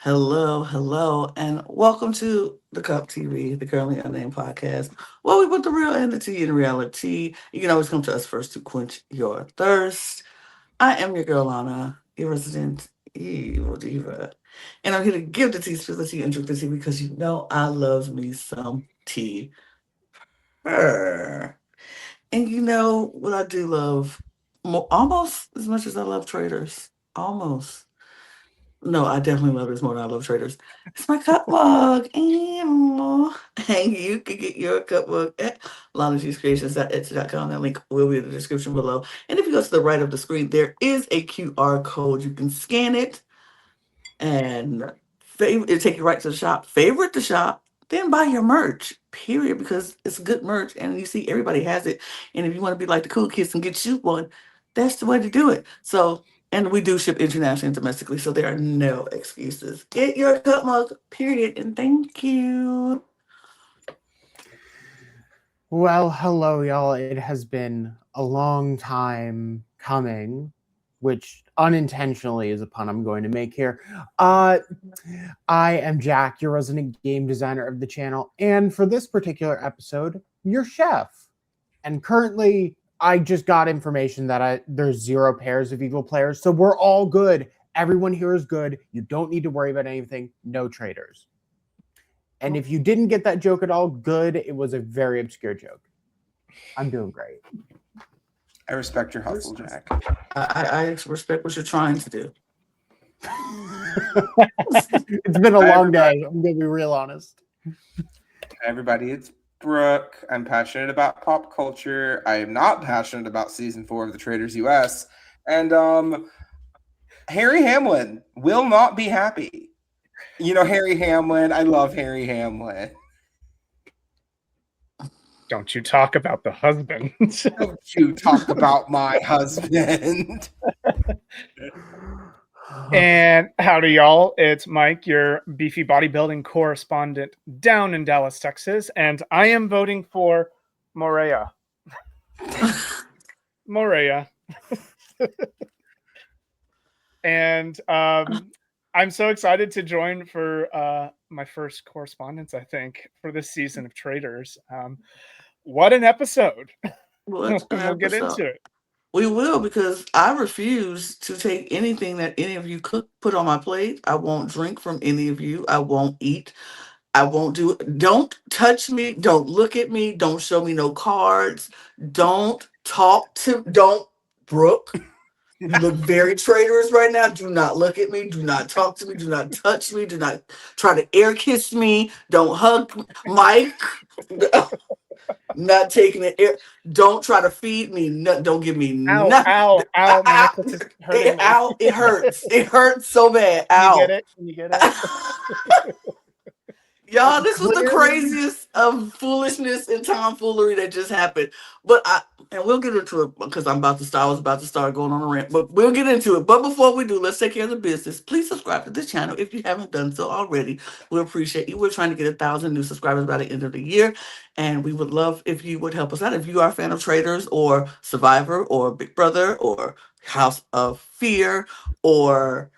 Hello, and welcome to the Cup TV, the Currently Unnamed Podcast. Well, we put the real and the tea in reality. You can always come to us first to quench your thirst. I am your girl, Lana, your resident evil diva. And I'm here to give the tea, spill the tea, and drink the tea because you know I love me some tea. Purr. And you know what I do love almost as much as I love Traitors. Almost. No, I definitely love this more than I love Traitors. It's my cup mug. And you can get your cup mug at lanascreations.etsy.com. That link will be in the description below. And if you go to the right of the screen, there is a QR code. You can scan it and it'll take you right to the shop. Favorite the shop, then buy your merch. Period, because it's good merch, and you see everybody has it. And if you want to be like the cool kids and get you one, that's the way to do it. So, and we do ship internationally and domestically, so there are no excuses. Get your cup mug. Period, and thank you. Well, hello, y'all. It has been a long time coming, which unintentionally is a pun I'm going to make here. I am Jack, your resident game designer of the channel, and for this particular episode, your chef. And currently, I just got information that there's 0 pairs of evil players, so we're all good. Everyone here is good. You don't need to worry about anything. No traitors. And if you didn't get that joke at all, good. It was a very obscure joke. I'm doing great. I respect your hustle, Jack. I respect what you're trying to do. It's been a long day. I'm going to be real honest. Everybody, it's Brook. I'm passionate about pop culture. I am not passionate about season 4 of the Traitors US. And Harry Hamlin will not be happy. You know, Harry Hamlin. I love Harry Hamlin. Don't you talk about the husband. Don't you talk about my husband. And howdy, y'all. It's Mike, your beefy bodybuilding correspondent down in Dallas, Texas. And I am voting for Morea. Morea. And I'm so excited to join for my first correspondence, I think, for this season of Traitors. What an episode. We'll get into it. We will, because I refuse to take anything that any of you put on my plate. I won't drink from any of you. I won't eat. I won't do it. Don't touch me. Don't look at me. Don't show me no cards. Don't Brooke. You look very traitorous right now. Do not look at me. Do not talk to me. Do not touch me. Do not try to air kiss me. Don't hug me. Mike. Not taking it. Don't try to feed me. No, don't give me nothing. Ow. Ow. It hurts. It hurts so bad. Ow. Can you get it? Y'all, this was the craziest of foolishness and tomfoolery that just happened. And we'll get into it because I was about to start going on a rant, but we'll get into it. But before we do, let's take care of the business. Please subscribe to this channel if you haven't done so already. We appreciate you. We're trying to get 1,000 new subscribers by the end of the year, and we would love if you would help us out. If you are a fan of Traitors or Survivor or Big Brother or House of Fear or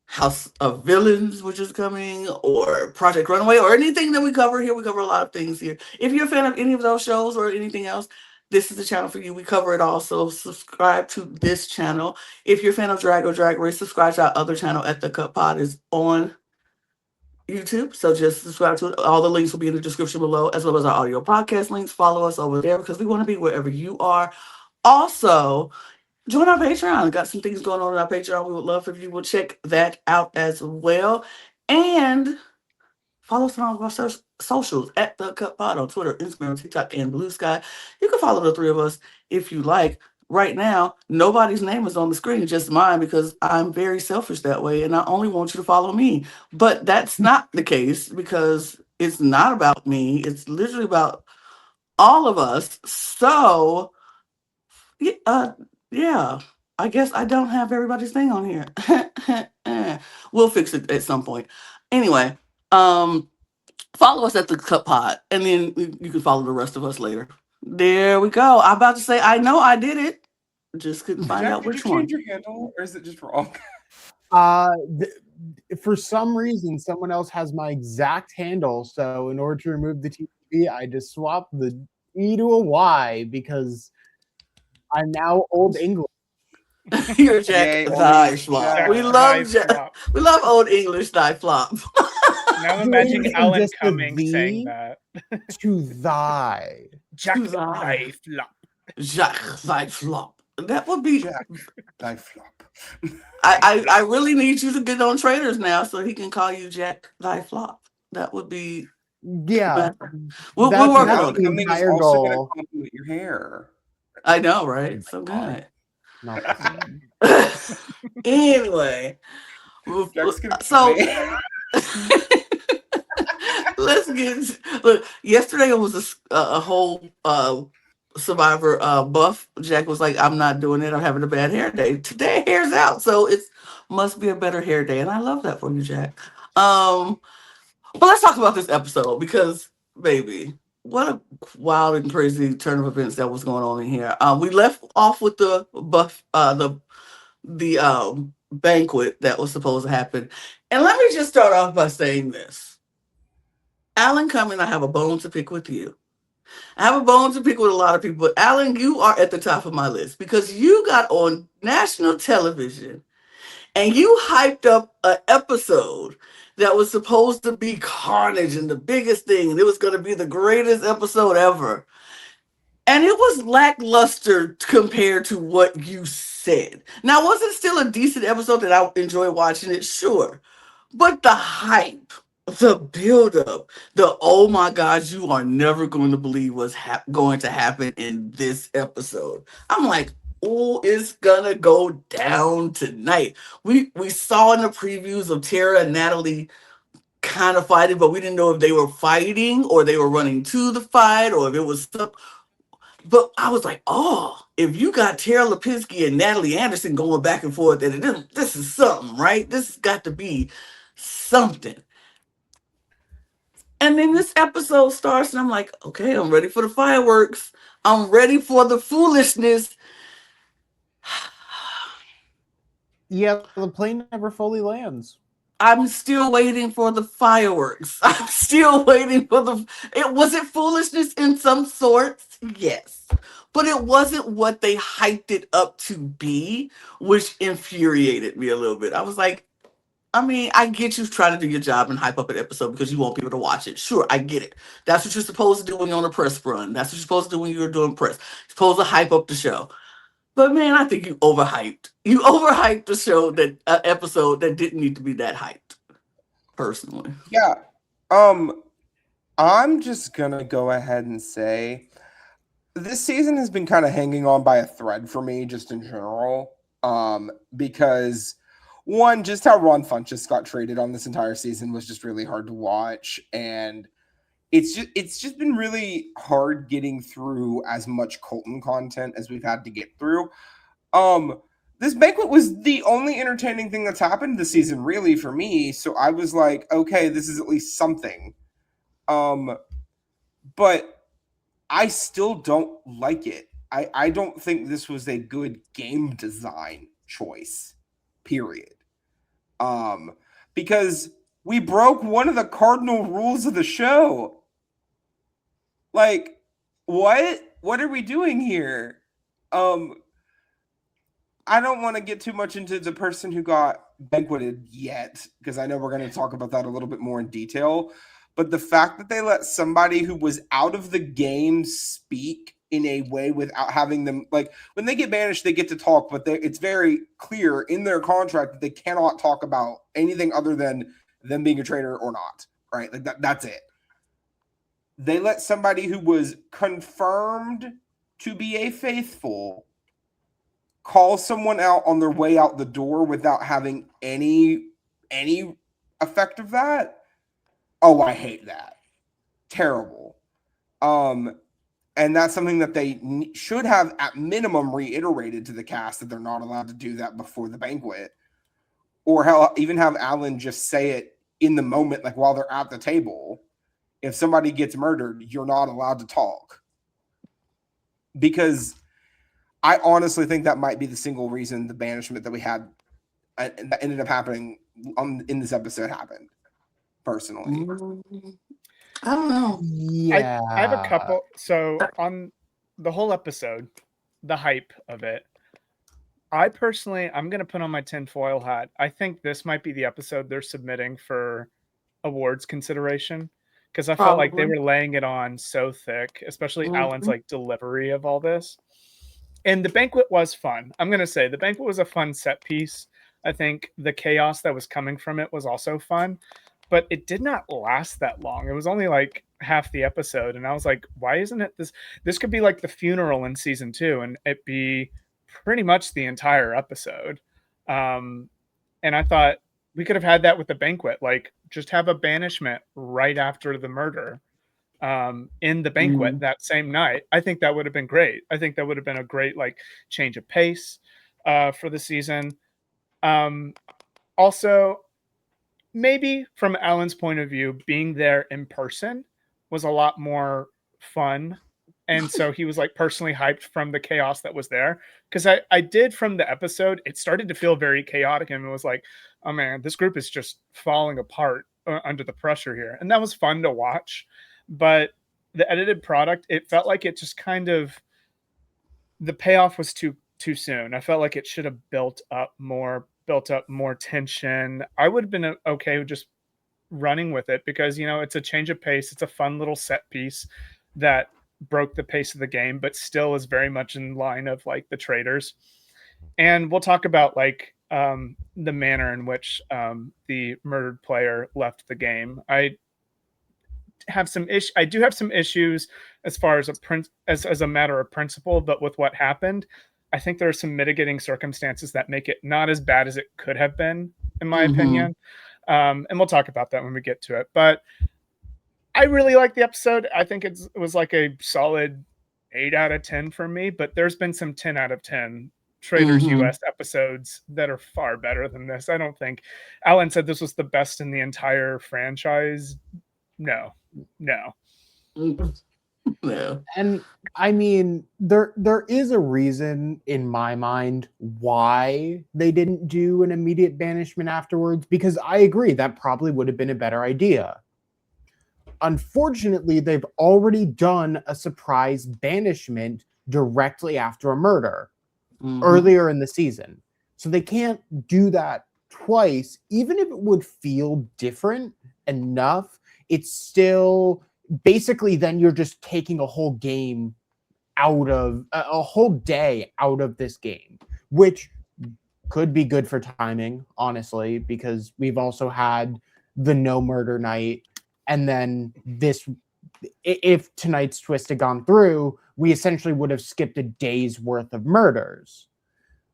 House of Villains, which is coming, or Project Runaway, or anything that we cover here. We cover a lot of things here. If you're a fan of any of those shows or anything else, this is the channel for you. We cover it all, so subscribe to this channel. If you're a fan of Drag or Drag Race, subscribe to our other channel at The Cup Pod is on YouTube, so just subscribe to it. All the links will be in the description below, as well as our audio podcast links. Follow us over there because we want to be wherever you are. Also, join our Patreon. Got some things going on our Patreon. We would love if you would check that out as well. And follow us on all of our socials at The Cup Pod on Twitter, Instagram, TikTok, and Blue Sky. You can follow the 3 of us if you like. Right now, nobody's name is on the screen, just mine, because I'm very selfish that way, and I only want you to follow me. But that's not the case, because it's not about me. It's literally about all of us. So, yeah, I guess I don't have everybody's thing on here. We'll fix it at some point. Anyway, follow us at The Cup Pod, and then you can follow the rest of us later. There we go. I'm about to say, I know I did it. Just couldn't find out which one. Did you change your handle, or is it just wrong? for some reason, someone else has my exact handle. So in order to remove the TTB, I just swap the E to a Y because I'm now Old English. You're Jack Yay, Thy only Flop. Jack. We Thy love Flop. we love Old English Thy Flop. Now I'm Doing imagining it Alan just a Cumming saying V that. to thy. Jack Thy. Thy Flop. Jack Thy Flop. That would be. Jack, die flop. I really need you to get on Traitors now so he can call you Jack Thy Flop. That would be. Yeah. We're That's working that's on Alan it. the Cumming is entire also going to goal. compliment your hair. I know, right? So God, good. not the same. Anyway, Jack's going to so me. let's get. Look, yesterday it was a whole Survivor buff. Jack was like, "I'm not doing it. I'm having a bad hair day. Today hair's out, so it must be a better hair day." And I love that for you, Jack. But let's talk about this episode because, baby, what a wild and crazy turn of events that was going on in here. We left off with the buff, the banquet that was supposed to happen, and let me just start off by saying this: Alan Cumming, I have a bone to pick with you. I have a bone to pick with a lot of people, but Alan, you are at the top of my list because you got on national television and you hyped up an episode that was supposed to be carnage and the biggest thing, and it was going to be the greatest episode ever. And it was lackluster compared to what you said. Now, was it still a decent episode that I enjoyed watching it? Sure. But the hype, the buildup, the oh my God, you are never going to believe what's going to happen in this episode. I'm like, oh, it's gonna go down tonight. We saw in the previews of Tara and Natalie kind of fighting, but we didn't know if they were fighting or they were running to the fight or if it was some. But I was like, oh, if you got Tara Lipinski and Natalie Anderson going back and forth, then this is something, right? This has got to be something. And then this episode starts, and I'm like, okay, I'm ready for the fireworks. I'm ready for the foolishness. Yeah, the plane never fully lands. I'm still waiting for the fireworks. I'm still waiting for was it foolishness in some sorts? Yes. But it wasn't what they hyped it up to be, which infuriated me a little bit. I was like, I mean, I get you trying to do your job and hype up an episode because you want people to watch it. Sure, I get it. That's what you're supposed to do when you're on a press run. That's what you're supposed to do when you're doing press. You're supposed to hype up the show. But man, I think you overhyped. You overhyped the show episode that didn't need to be that hyped. Personally, Yeah. I'm just gonna go ahead and say this season has been kind of hanging on by a thread for me, just in general. Because one, just how Ron Funches got traded on this entire season was just really hard to watch, and it's just been really hard getting through as much Colton content as we've had to get through. This banquet was the only entertaining thing that's happened this season, really, for me. So I was like, okay, this is at least something. But I still don't like it. I don't think this was a good game design choice, period. Because we broke one of the cardinal rules of the show. Like, what? What are we doing here? I don't want to get too much into the person who got banqueted yet, because I know we're going to talk about that a little bit more in detail. But the fact that they let somebody who was out of the game speak in a way without having them, like when they get banished, they get to talk, but it's very clear in their contract that they cannot talk about anything other than them being a traitor or not, right? Like that's it. They let somebody who was confirmed to be a faithful call someone out on their way out the door without having any effect of that. Oh, I hate that. Terrible. And that's something that they should have at minimum reiterated to the cast, that they're not allowed to do that before the banquet, or even have Alan just say it in the moment, like while they're at the table. If somebody gets murdered, you're not allowed to talk. Because I honestly think that might be the single reason the banishment that we had that ended up happening in this episode happened. Personally, I don't know. Yeah. I have a couple. So on the whole episode, the hype of it, I'm going to put on my tinfoil hat. I think this might be the episode they're submitting for awards consideration, because I felt like they were laying it on so thick, especially Alan's like delivery of all this. And the banquet was fun. I'm going to say the banquet was a fun set piece. I think the chaos that was coming from it was also fun, but it did not last that long. It was only like half the episode. And I was like, why isn't it this? This could be like the funeral in season 2 and it be pretty much the entire episode. And I thought we could have had that with the banquet, like just have a banishment right after the murder in the banquet that same night. I think that would have been great. I think that would have been a great like change of pace for the season. Also, maybe from Alan's point of view, being there in person was a lot more fun. And so he was like personally hyped from the chaos that was there. Because I did from the episode, it started to feel very chaotic and it was like, oh man, this group is just falling apart under the pressure here. And that was fun to watch. But the edited product, it felt like it just kind of, the payoff was too soon. I felt like it should have built up more tension. I would have been okay with just running with it because, you know, it's a change of pace. It's a fun little set piece that broke the pace of the game, but still is very much in line of like the Traitors. And we'll talk about like the manner in which the murdered player left the game. I do have some issues as far as as a matter of principle, but with what happened, I think there are some mitigating circumstances that make it not as bad as it could have been, in my opinion. And we'll talk about that when we get to it. But I really like the episode. I think it was like a solid 8 out of 10 for me, but there's been some 10 out of 10 Traitors US episodes that are far better than this. I don't think Alan said this was the best in the entire franchise. No. And I mean, there is a reason in my mind why they didn't do an immediate banishment afterwards, because I agree that probably would have been a better idea. Unfortunately, they've already done a surprise banishment directly after a murder earlier in the season. So they can't do that twice. Even if it would feel different enough, it's still basically then you're just taking a whole game out of a whole day out of this game, which could be good for timing, honestly, because we've also had the no murder night. And then this, if tonight's twist had gone through, we essentially would have skipped a day's worth of murders.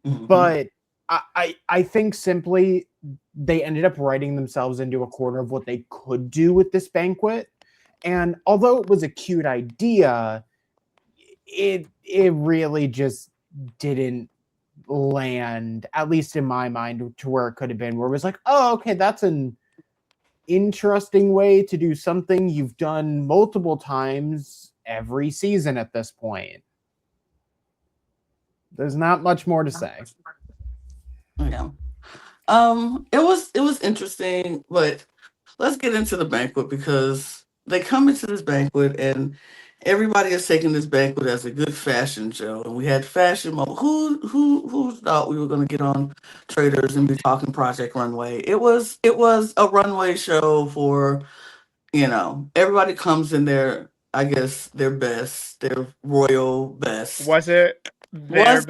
But I think simply they ended up writing themselves into a corner of what they could do with this banquet. And although it was a cute idea, it really just didn't land, at least in my mind, to where it could have been, where it was like, oh, okay, that's an interesting way to do something you've done multiple times every season at this point. There's not much more to say. Yeah. It was interesting, but let's get into the banquet, because they come into this banquet and everybody is taking this banquet as a good fashion show. And we had fashion who thought we were going to get on Traitors and be talking Project Runway? It was a runway show for, you know, everybody comes in their, I guess, their best, their royal best. Was it their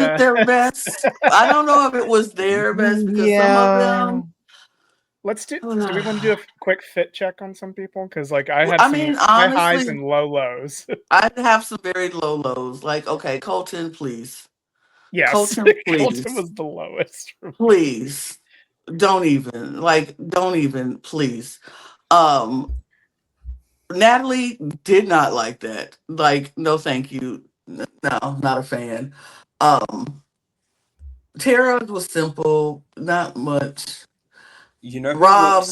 best? I don't know if it was their best, because some of them. Do we want to do a quick fit check on some people? Because like I had honestly, high highs and low lows. I'd have some very low lows. Like, okay, Colton, please. Yes, Colton, please. Colton was the lowest. Please. Don't even, please. Natalie did not like that. Like, no, thank you. No, not a fan. Tara was simple, not much. You know, Rob.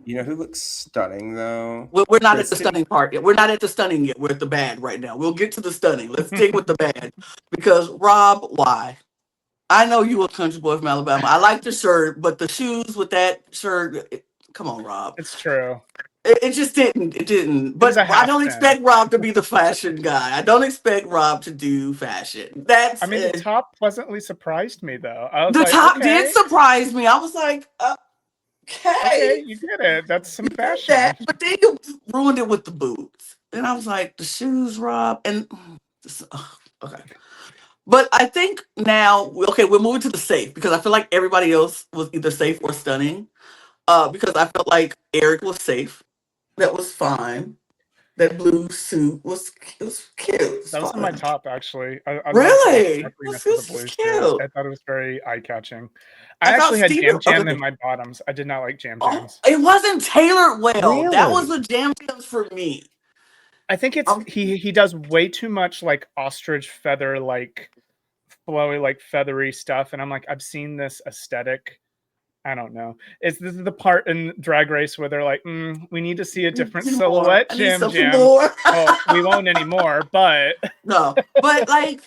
Who looks stunning though? We're not at the stunning part yet. We're not at the stunning yet. We're at the bad right now. We'll get to the stunning. Let's stick with the bad, because Rob, why? I know you a country boy from Alabama. I like the shirt, but the shoes with that shirt, come on, Rob. It's true. It just didn't. It didn't. was But a I don't half expect Rob to be the fashion guy. I don't expect Rob to do fashion. That's I mean, the it. top pleasantly surprised me, though. I was The like, top okay, did surprise me. I was like, okay, okay, you did it. That's some you did fashion. that. But then you ruined it with the boots. And I was like, the shoes, Rob, and okay. But I think now, okay, we're moving to the safe because I feel like everybody else was either safe or stunning. Because I felt like Eric was safe. That was fine. That blue suit was cute. It was That was in my fine. top, actually. I loved Really? the sparkliness This of the was blue suit. cute. I thought it was very eye-catching. I I thought actually had Steven. Jam Okay. in my bottoms. I did not like Jam Oh, Jams. it wasn't tailored well. That was Really? the jam jams for me. I think it's he does way too much like ostrich feather, like flowy, like feathery stuff, and I'm like, I've seen this aesthetic. I don't know. This is the part in Drag Race where they're like, we need to see a different More. silhouette, I need Jam something Jam. more. Well, we won't anymore, but No, but like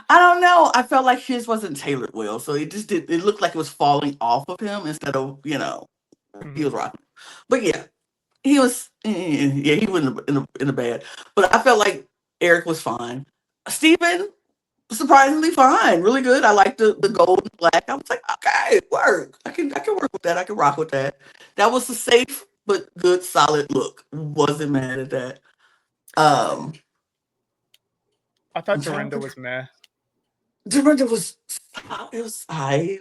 I don't know. I felt like his wasn't tailored well, so it just did. It looked like it was falling off of him instead of he was rocking. But yeah, he was. Yeah, he was in the bad. But I felt like Eric was fine. Steven, surprisingly fine, really good. I like the gold and black. I was like, okay, work. I can work with that. I can rock with that. That was a safe but good, solid look. Wasn't mad at that. I thought Dorinda was meh. Dorinda was. It was high.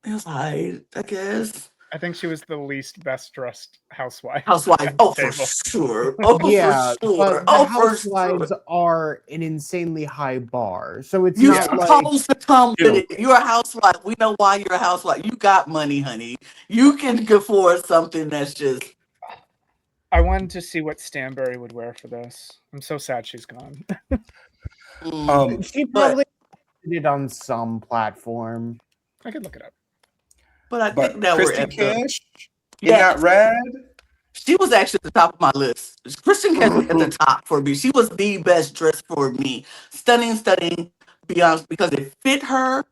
It was high, I guess. I think she was the least best dressed housewife. Housewife. at the Oh, for table. sure. Oh, Yeah, for sure. but the Oh, for housewives sure. are an insanely high bar, so it's You're not like supposed to come with Ew. it. You're a housewife. We know why you're a housewife. You got money, honey. You can afford something that's just. I wanted to see what Stanberry would wear for this. I'm so sad she's gone. she probably did it on some platform. I could look it up. But I But think that we're Christy at the. Kish in Yes. that red. She was actually at the top of my list. Kristen Kish was at the top for me. She was the best dressed for me. Stunning, beyond because it fit her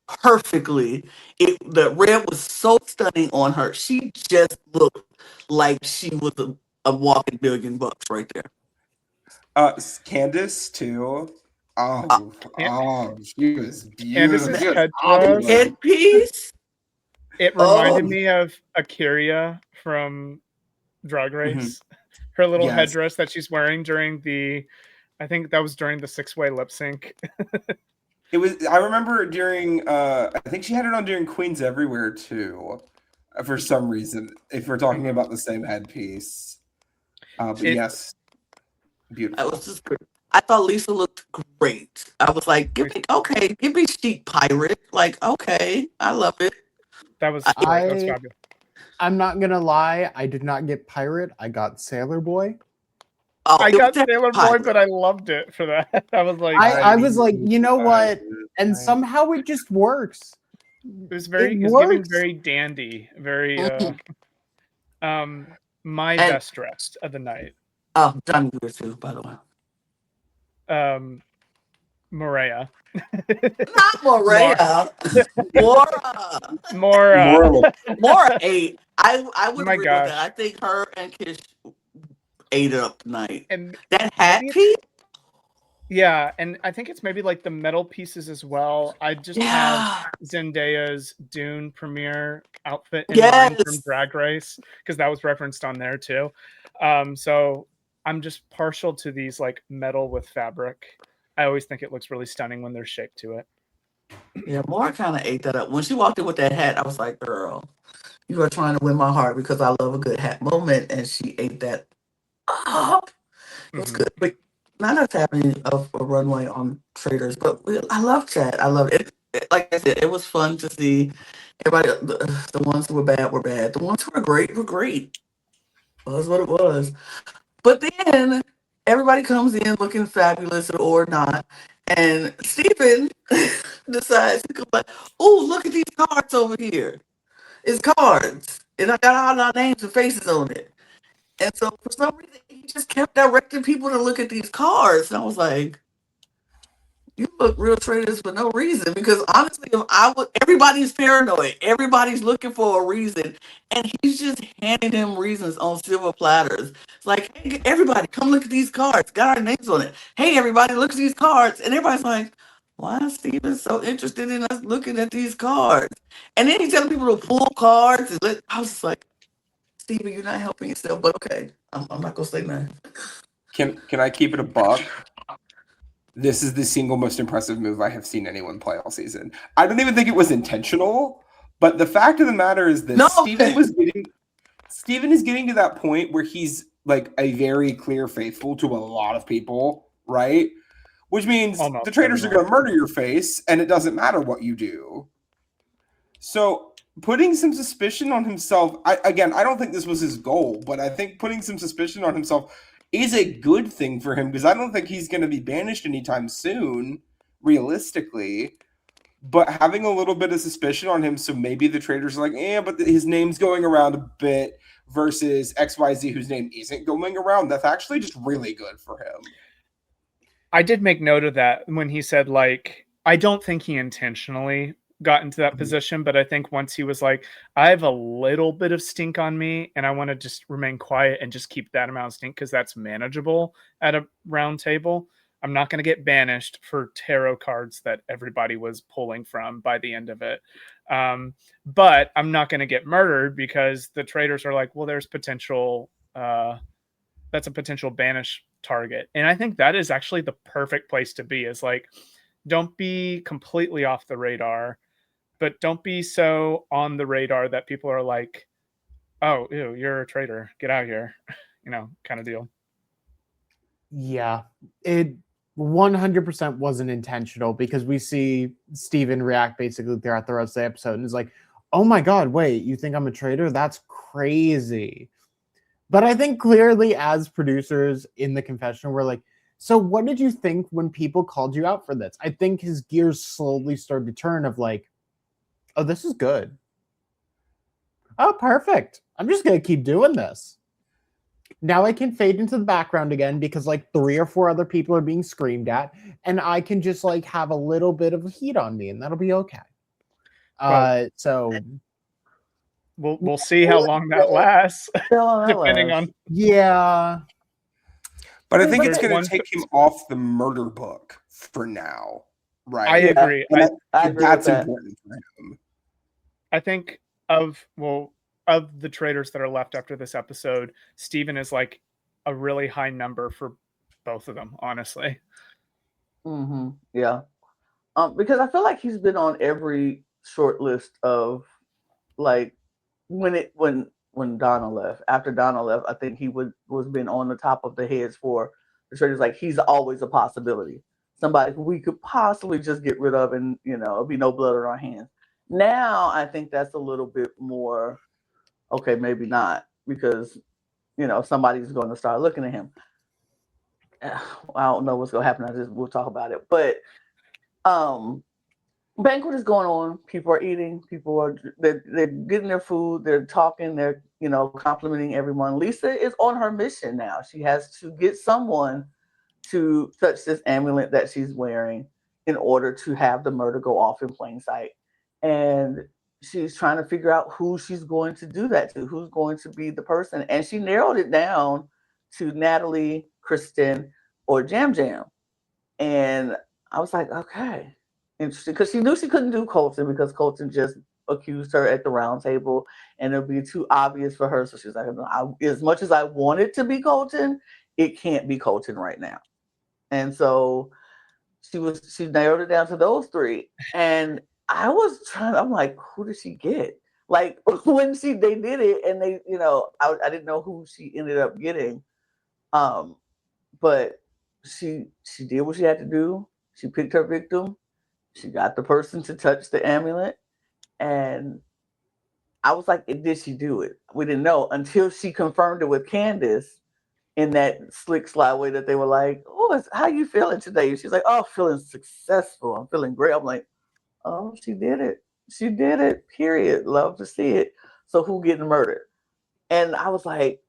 perfectly. The red was so stunning on her. She just looked like she was a walking $1,000,000 right there. Candace too. She was beautiful. Candace's She was headdress. fabulous. Headpiece. It reminded me of Akiria from Drag Race. Her little Yes. headdress that she's wearing during I think that was during the 6-way lip sync. It was. I remember during. I think she had it on during Queens Everywhere too, for some reason. If we're talking about the same headpiece, but yes, beautiful. That was just great. I thought Lisa looked great. I was like, give me Chic Pirate. Like, okay, I love it. That was fabulous. I'm not gonna lie, I did not get pirate. I got Sailor Boy. Oh, I got was Sailor Boy, but I loved it for that. I was like, I was like, you know what? And somehow it just works. It was giving very dandy, very my best dressed of the night. Oh, Johnny Weir too, by the way. Maria. Not Maria. Mora 8. I would agree with that. I think her and Kish ate it up tonight. And that hat piece? Yeah, and I think it's maybe like the metal pieces as well. I just have Zendaya's Dune premiere outfit in mind from Drag Race because that was referenced on there too. So I'm just partial to these like metal with fabric. I always think it looks really stunning when there's shape to it. Yeah, Maura kind of ate that up. When she walked in with that hat, I was like, girl, you are trying to win my heart because I love a good hat moment. And she ate that up. It was good. But not enough happening of a runway on Traitors. But I love chat. I love it. Like I said, it was fun to see everybody. The ones who were bad were bad. The ones who were great were great. It was what it was. But then everybody comes in looking fabulous or not. And Stephen decides to go like, oh, look at these cards over here. It's cards. And I got all our names and faces on it. And so for some reason, he just kept directing people to look at these cards. And I was like, you look real traitors for no reason. Because honestly, if I would, everybody's paranoid. Everybody's looking for a reason, and he's just handing him reasons on silver platters. It's like, hey, everybody, come look at these cards. Got our names on it. Hey, everybody, look at these cards, and everybody's like, why is Steven so interested in us looking at these cards? And then he's telling people to pull cards. I was just like, Steven, you're not helping yourself, but okay, I'm not gonna say nothing. Can I keep it a buck? This is the single most impressive move I have seen anyone play all season. I don't even think it was intentional, but the fact of the matter is this: Steven is getting to that point where he's like a very clear faithful to a lot of people, right? Which means the traitors are going to murder your face, and it doesn't matter what you do. So putting some suspicion on himself, I don't think this was his goal, but I think putting some suspicion on himself is a good thing for him because I don't think he's going to be banished anytime soon, realistically. But having a little bit of suspicion on him, so maybe the traitors are like, but his name's going around a bit versus XYZ whose name isn't going around. That's actually just really good for him. I did make note of that when he said, like, I don't think he intentionally got into that position, but I think once he was like, I have a little bit of stink on me and I want to just remain quiet and just keep that amount of stink because that's manageable at a round table. I'm not going to get banished for tarot cards that everybody was pulling from by the end of it. But I'm not going to get murdered because the traitors are like, well, there's potential. That's a potential banish target. And I think that is actually the perfect place to be, is like, don't be completely off the radar, but don't be so on the radar that people are like, oh, ew, you're a traitor. Get out of here. Kind of deal. Yeah, it 100% wasn't intentional because we see Steven react basically throughout the rest of the episode and is like, oh my God, wait, you think I'm a traitor? That's crazy. But I think clearly as producers in the confessional, we're like, so what did you think when people called you out for this? I think his gears slowly started to turn of like, oh, this is good. Oh, perfect. I'm just going to keep doing this. Now I can fade into the background again because like 3 or 4 other people are being screamed at and I can just like have a little bit of heat on me and that'll be okay. So we'll see how long that lasts, depending on. Yeah. But I think it's going to take him off the murder book for now, right? I agree. I agree that's with that. important for him. I think of the traitors that are left after this episode, Steven is like a really high number for both of them, honestly. Mm-hmm. Yeah. Because I feel like he's been on every short list of like when Donna left. After Donna left, I think he was been on the top of the heads for the traitors. Like he's always a possibility. Somebody who we could possibly just get rid of and it'll be no blood on our hands. Now I think that's a little bit more okay, maybe not, because somebody's going to start looking at him. I don't know what's going to happen. We'll talk about it. But banquet is going on. People are eating. They're getting their food. They're talking. They're complimenting everyone. Lisa is on her mission now. She has to get someone to touch this amulet that she's wearing in order to have the murder go off in plain sight. And she's trying to figure out who she's going to do that to, who's going to be the person. And she narrowed it down to Natalie, Kristen, or Jam Jam. And I was like, okay, interesting. Because she knew she couldn't do Colton because Colton just accused her at the round table and it would be too obvious for her. So she's like, as much as I want it to be Colton, it can't be Colton right now. And so she narrowed it down to those 3. And I'm like, who did she get? Like when they did it and they, I didn't know who she ended up getting. But she did what she had to do. She picked her victim. She got the person to touch the amulet. And I was like, did she do it? We didn't know until she confirmed it with Candace in that slick, sly way that they were like, oh, how you feeling today? And she's like, oh, feeling successful. I'm feeling great. I'm like, oh, she did it. She did it, period. Love to see it. So who getting murdered? And I was like,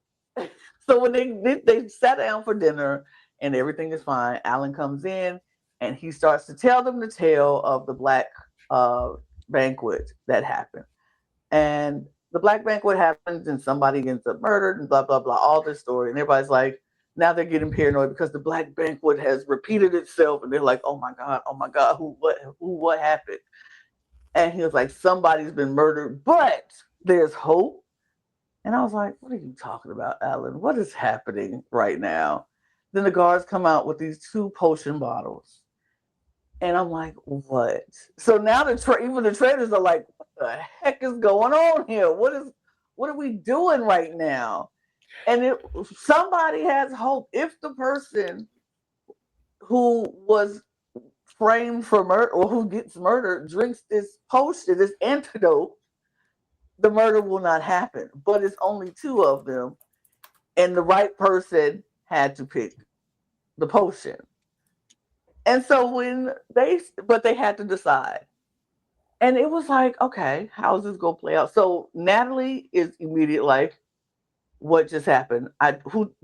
so when they sat down for dinner and everything is fine, Alan comes in. and he starts to tell them the tale of the Black Banquet that happened. And the Black Banquet happens, and somebody ends up murdered, and blah blah blah. All this story, and everybody's like, now they're getting paranoid because the Black Banquet has repeated itself, and they're like, oh my god, what happened? And he was like, somebody's been murdered, but there's hope. And I was like, what are you talking about, Alan? What is happening right now? Then the guards come out with these 2 potion bottles. And I'm like, what? So now even the traders are like, what the heck is going on here? What are we doing right now? And somebody has hope. If the person who was framed for murder or who gets murdered drinks this potion, this antidote, the murder will not happen. But it's only 2 of them, and the right person had to pick the potion. And so they had to decide. And it was like, okay, how's this gonna play out? So Natalie is immediate like, what just happened?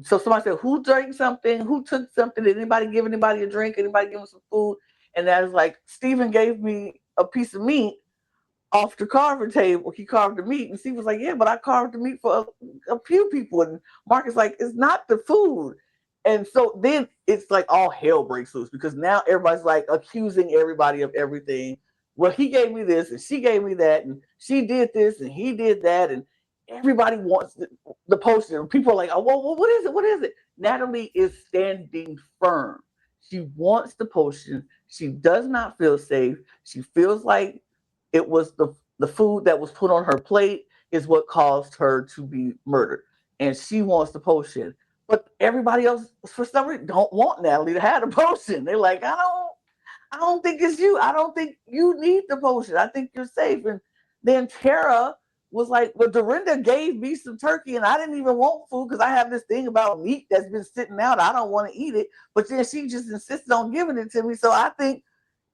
So somebody said, who drank something? Who took something? Did anybody give anybody a drink? Anybody give them some food? And that is like, Stephen gave me a piece of meat off the carving table. He carved the meat, and Steve was like, yeah, but I carved the meat for a few people. And Mark is like, it's not the food. And so then it's like all hell breaks loose because now everybody's like accusing everybody of everything. Well, he gave me this and she gave me that, and she did this and he did that, and everybody wants the potion. People are like, oh, well, what is it? What is it? Natalie is standing firm. She wants the potion. She does not feel safe. She feels like it was the food that was put on her plate is what caused her to be murdered. And she wants the potion. But everybody else, for some reason, don't want Natalie to have the potion. They're like, I don't think it's you. I don't think you need the potion. I think you're safe. And then Tara was like, well, Dorinda gave me some turkey and I didn't even want food because I have this thing about meat that's been sitting out. I don't want to eat it. But then she just insisted on giving it to me. So I think,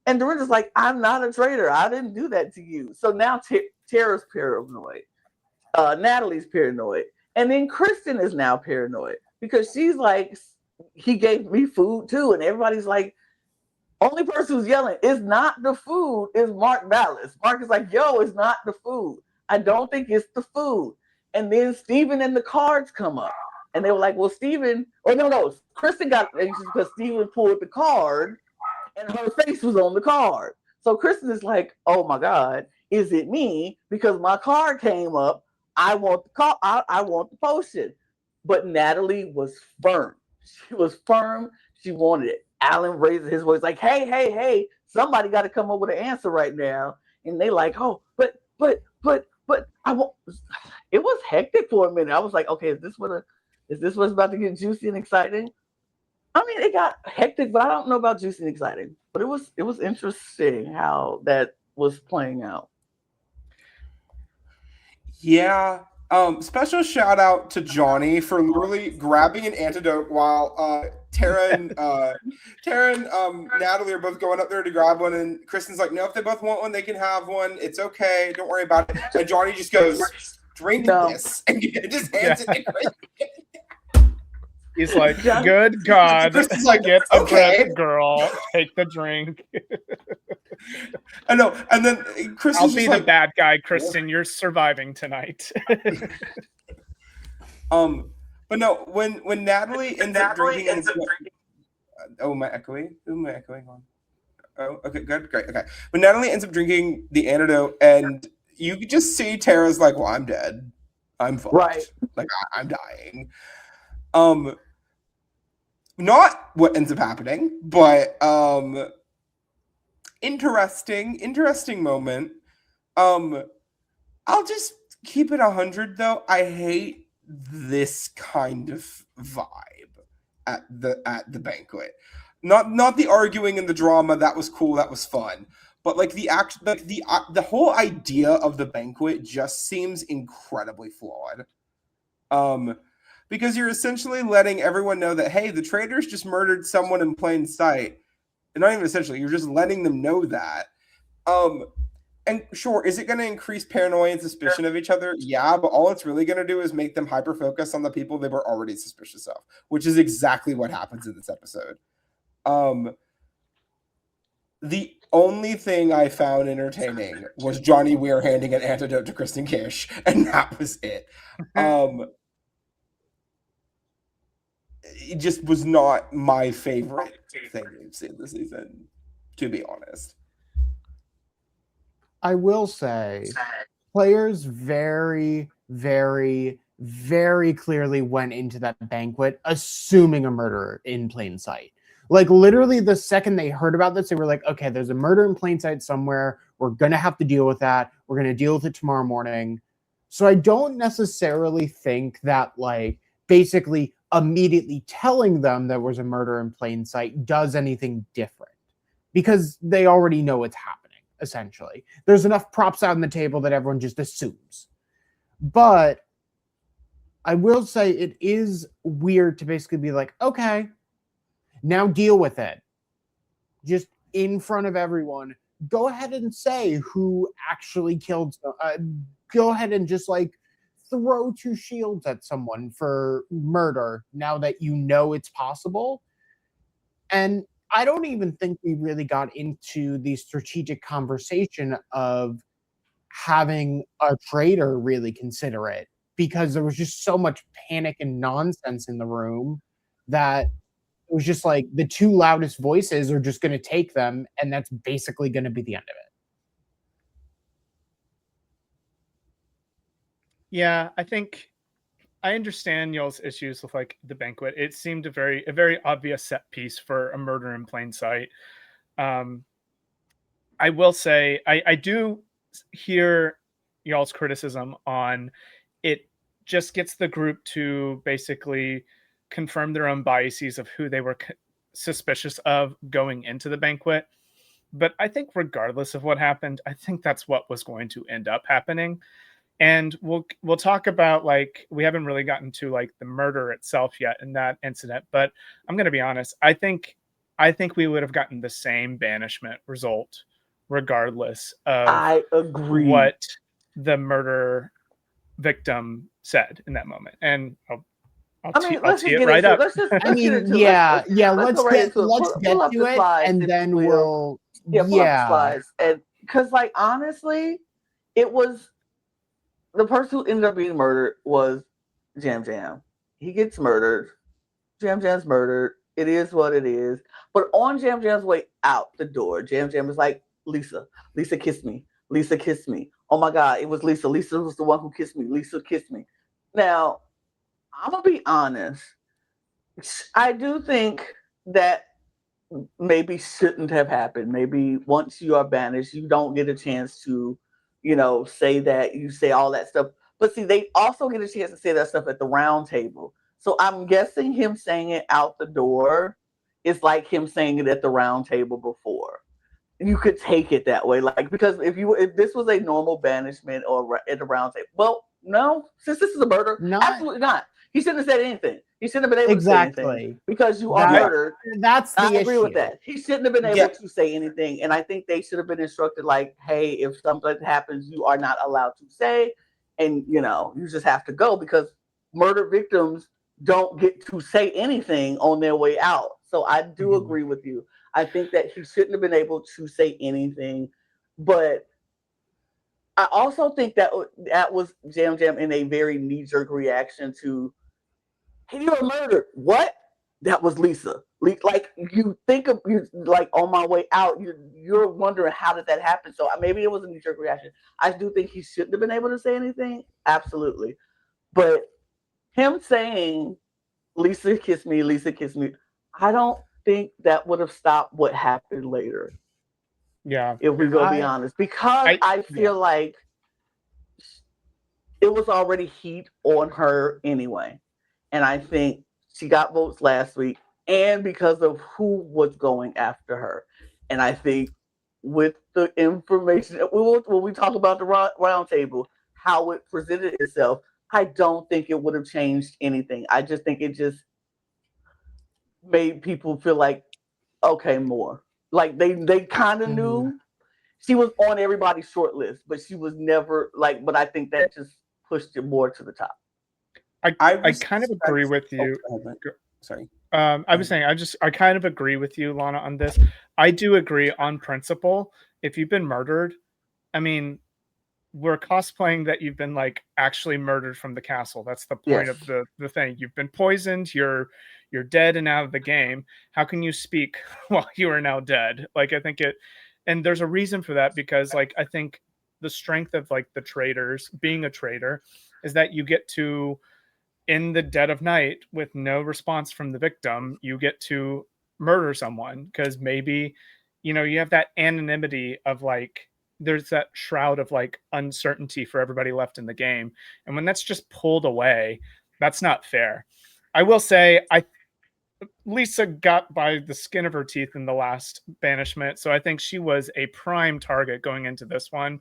and Dorinda's like, I'm not a traitor. I didn't do that to you. So now Tara's paranoid. Natalie's paranoid. And then Kristen is now paranoid because she's like, he gave me food too. And everybody's like, only person who's yelling, it's not the food, is Mark Dallas. Mark is like, yo, it's not the food. I don't think it's the food. And then Steven and the cards come up. And they were like, well, Steven, or no, Kristen got anxious because Steven pulled the card and her face was on the card. So Kristen is like, oh my God, is it me? Because my card came up. I want the card, I want the potion. But Natalie was firm. She was firm. She wanted it. Alan raises his voice like, hey, somebody got to come up with an answer right now. And they like, oh, but I won't. It was hectic for a minute. I was like, okay, is this what's about to get juicy and exciting? I mean, it got hectic, but I don't know about juicy and exciting. But it was interesting how that was playing out. Yeah. Special shout out to Johnny for literally grabbing an antidote while Tara and Natalie are both going up there to grab one, and Kristen's like, no, if they both want one, they can have one. It's okay. Don't worry about it. And Johnny just goes, drink this, and just hands it to Kristen. He's like, good God, Kristen's like, get a okay, breath, girl. Take the drink. I know. And then Kristen's I'll be the bad guy, Kristen. You're surviving tonight. But no, when Natalie ends up drinking, oh, am I echoing? Who am I echoing on? Oh, okay, good, great, okay. When Natalie ends up drinking the antidote, and you could just see Tara's like, well, I'm dead. I'm fucked. Right. Like, I'm dying. Not what ends up happening, but interesting moment. I'll just keep it 100 though. I hate this kind of vibe at the banquet. Not the arguing and the drama. That was cool. That was fun. But like the whole idea of the banquet just seems incredibly flawed. Because you're essentially letting everyone know that, hey, the traitors just murdered someone in plain sight. And not even essentially, you're just letting them know that. And sure, is it going to increase paranoia and suspicion of each other? Yeah, but all it's really going to do is make them hyper-focus on the people they were already suspicious of, which is exactly what happens in this episode. The only thing I found entertaining was Johnny Weir handing an antidote to Kristen Kish, and that was it. It just was not my favorite thing we've seen this season, to be honest. I will say, players very, very, very clearly went into that banquet assuming a murder in plain sight. Like, literally, the second they heard about this, they were like, okay, there's a murder in plain sight somewhere. We're going to have to deal with that. We're going to deal with it tomorrow morning. So I don't necessarily think that, like, basically immediately telling them there was a murder in plain sight does anything different, because they already know what's happening, essentially. There's enough props out on the table that everyone just assumes. But I will say it is weird to basically be like, okay, now deal with it. Just in front of everyone, go ahead and say who actually killed. Go ahead and just like throw 2 shields at someone for murder now that you know it's possible. And I don't even think we really got into the strategic conversation of having a traitor really consider it, because there was just so much panic and nonsense in the room that it was just like the 2 loudest voices are just going to take them, and that's basically going to be the end of it. Yeah, I think I understand y'all's issues with like the banquet. It seemed a very obvious set piece for a murder in plain sight. I will say I do hear y'all's criticism on it. Just gets the group to basically confirm their own biases of who they were suspicious of going into the banquet. But I think regardless of what happened, I think that's what was going to end up happening. And we'll talk about, like, we haven't really gotten to like the murder itself yet in that incident, but I'm going to be honest. I think we would have gotten the same banishment result regardless of I agree. what the murder victim said in that moment. And I'll tee it right up. Let's just I mean, let's yeah, go right into it. let's get Pull up to the it, slides, and if then you will. we'll pull up the slides. And because, like, honestly, it was the person who ended up being murdered was Jam Jam. He gets murdered. Jam Jam's murdered. It is what it is. But on Jam Jam's way out the door, Jam Jam is like, Lisa, kiss me. Lisa, kiss me. Oh my God, it was Lisa. Lisa was the one who kissed me. Lisa kissed me. Now, I'm going to be honest. I do think that maybe shouldn't have happened. Maybe once you are banished, you don't get a chance to, say that, you say all that stuff. But see, they also get a chance to say that stuff at the round table. So I'm guessing him saying it out the door is like him saying it at the round table before. You could take it that way, like, because if this was a normal banishment or at the round table, well, no, since this is a murder, absolutely not. He shouldn't have said anything. He shouldn't have been able to say anything because you are murdered. That's the issue. I agree with that. He shouldn't have been able to say anything, and I think they should have been instructed, like, hey, if something happens, you are not allowed to say, and you just have to go, because murder victims don't get to say anything on their way out. So I do agree with you. I think that he shouldn't have been able to say anything, but I also think that was Jam Jam in a very knee-jerk reaction to, hey, you were murdered. What? That was Lisa. Like, you think of, you like, on my way out, you're wondering how did that happen. So maybe it was a knee-jerk reaction. I do think he shouldn't have been able to say anything. Absolutely. But him saying, Lisa kissed me, I don't think that would have stopped what happened later. Yeah. If we go be honest. Because I feel like it was already heat on her anyway. And I think she got votes last week, and because of who was going after her. And I think with the information, when we talk about the round table, how it presented itself, I don't think it would have changed anything. I just think it just made people feel like, okay, more. Like they kind of knew she was on everybody's short list, but she was never like, but I think that just pushed it more to the top. I kind of agree with you. Sorry. I was saying, I kind of agree with you, Lana, on this. I do agree on principle. If you've been murdered, I mean, we're cosplaying that you've been like actually murdered from the castle. That's the point of the thing. You've been poisoned. You're dead and out of the game. How can you speak while you are now dead? Like, I think and there's a reason for that, because like I think the strength of like the traitors being a traitor is that you get to, in the dead of night with no response from the victim, you get to murder someone because maybe, you know, you have that anonymity of like, there's that shroud of like uncertainty for everybody left in the game. And when that's just pulled away, that's not fair. I will say, Lisa got by the skin of her teeth in the last banishment. So I think she was a prime target going into this one.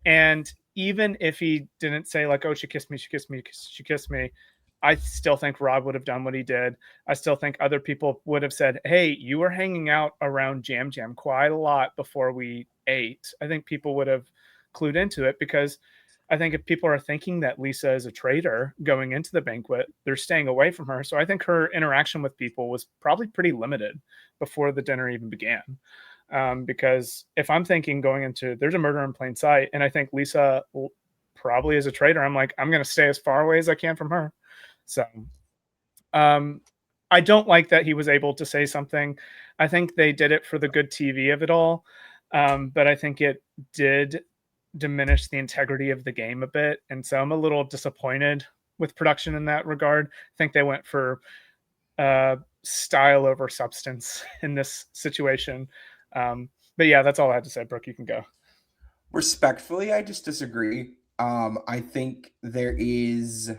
And even if he didn't say like, oh, she kissed me, she kissed me, she kissed me, I still think Rob would have done what he did. I still think other people would have said, hey, you were hanging out around Jam Jam quite a lot before we ate. I think people would have clued into it, because I think if people are thinking that Lisa is a traitor going into the banquet, they're staying away from her. So I think her interaction with people was probably pretty limited before the dinner even began. Because if I'm thinking going into, there's a murder in plain sight, and I think Lisa probably is a traitor, I'm like, I'm going to stay as far away as I can from her. So I don't like that he was able to say something. I think they did it for the good TV of it all. But I think it did diminish the integrity of the game a bit. And so I'm a little disappointed with production in that regard. I think they went for style over substance in this situation. But yeah, that's all I had to say. Brooke, you can go. Respectfully, I just disagree. I think there is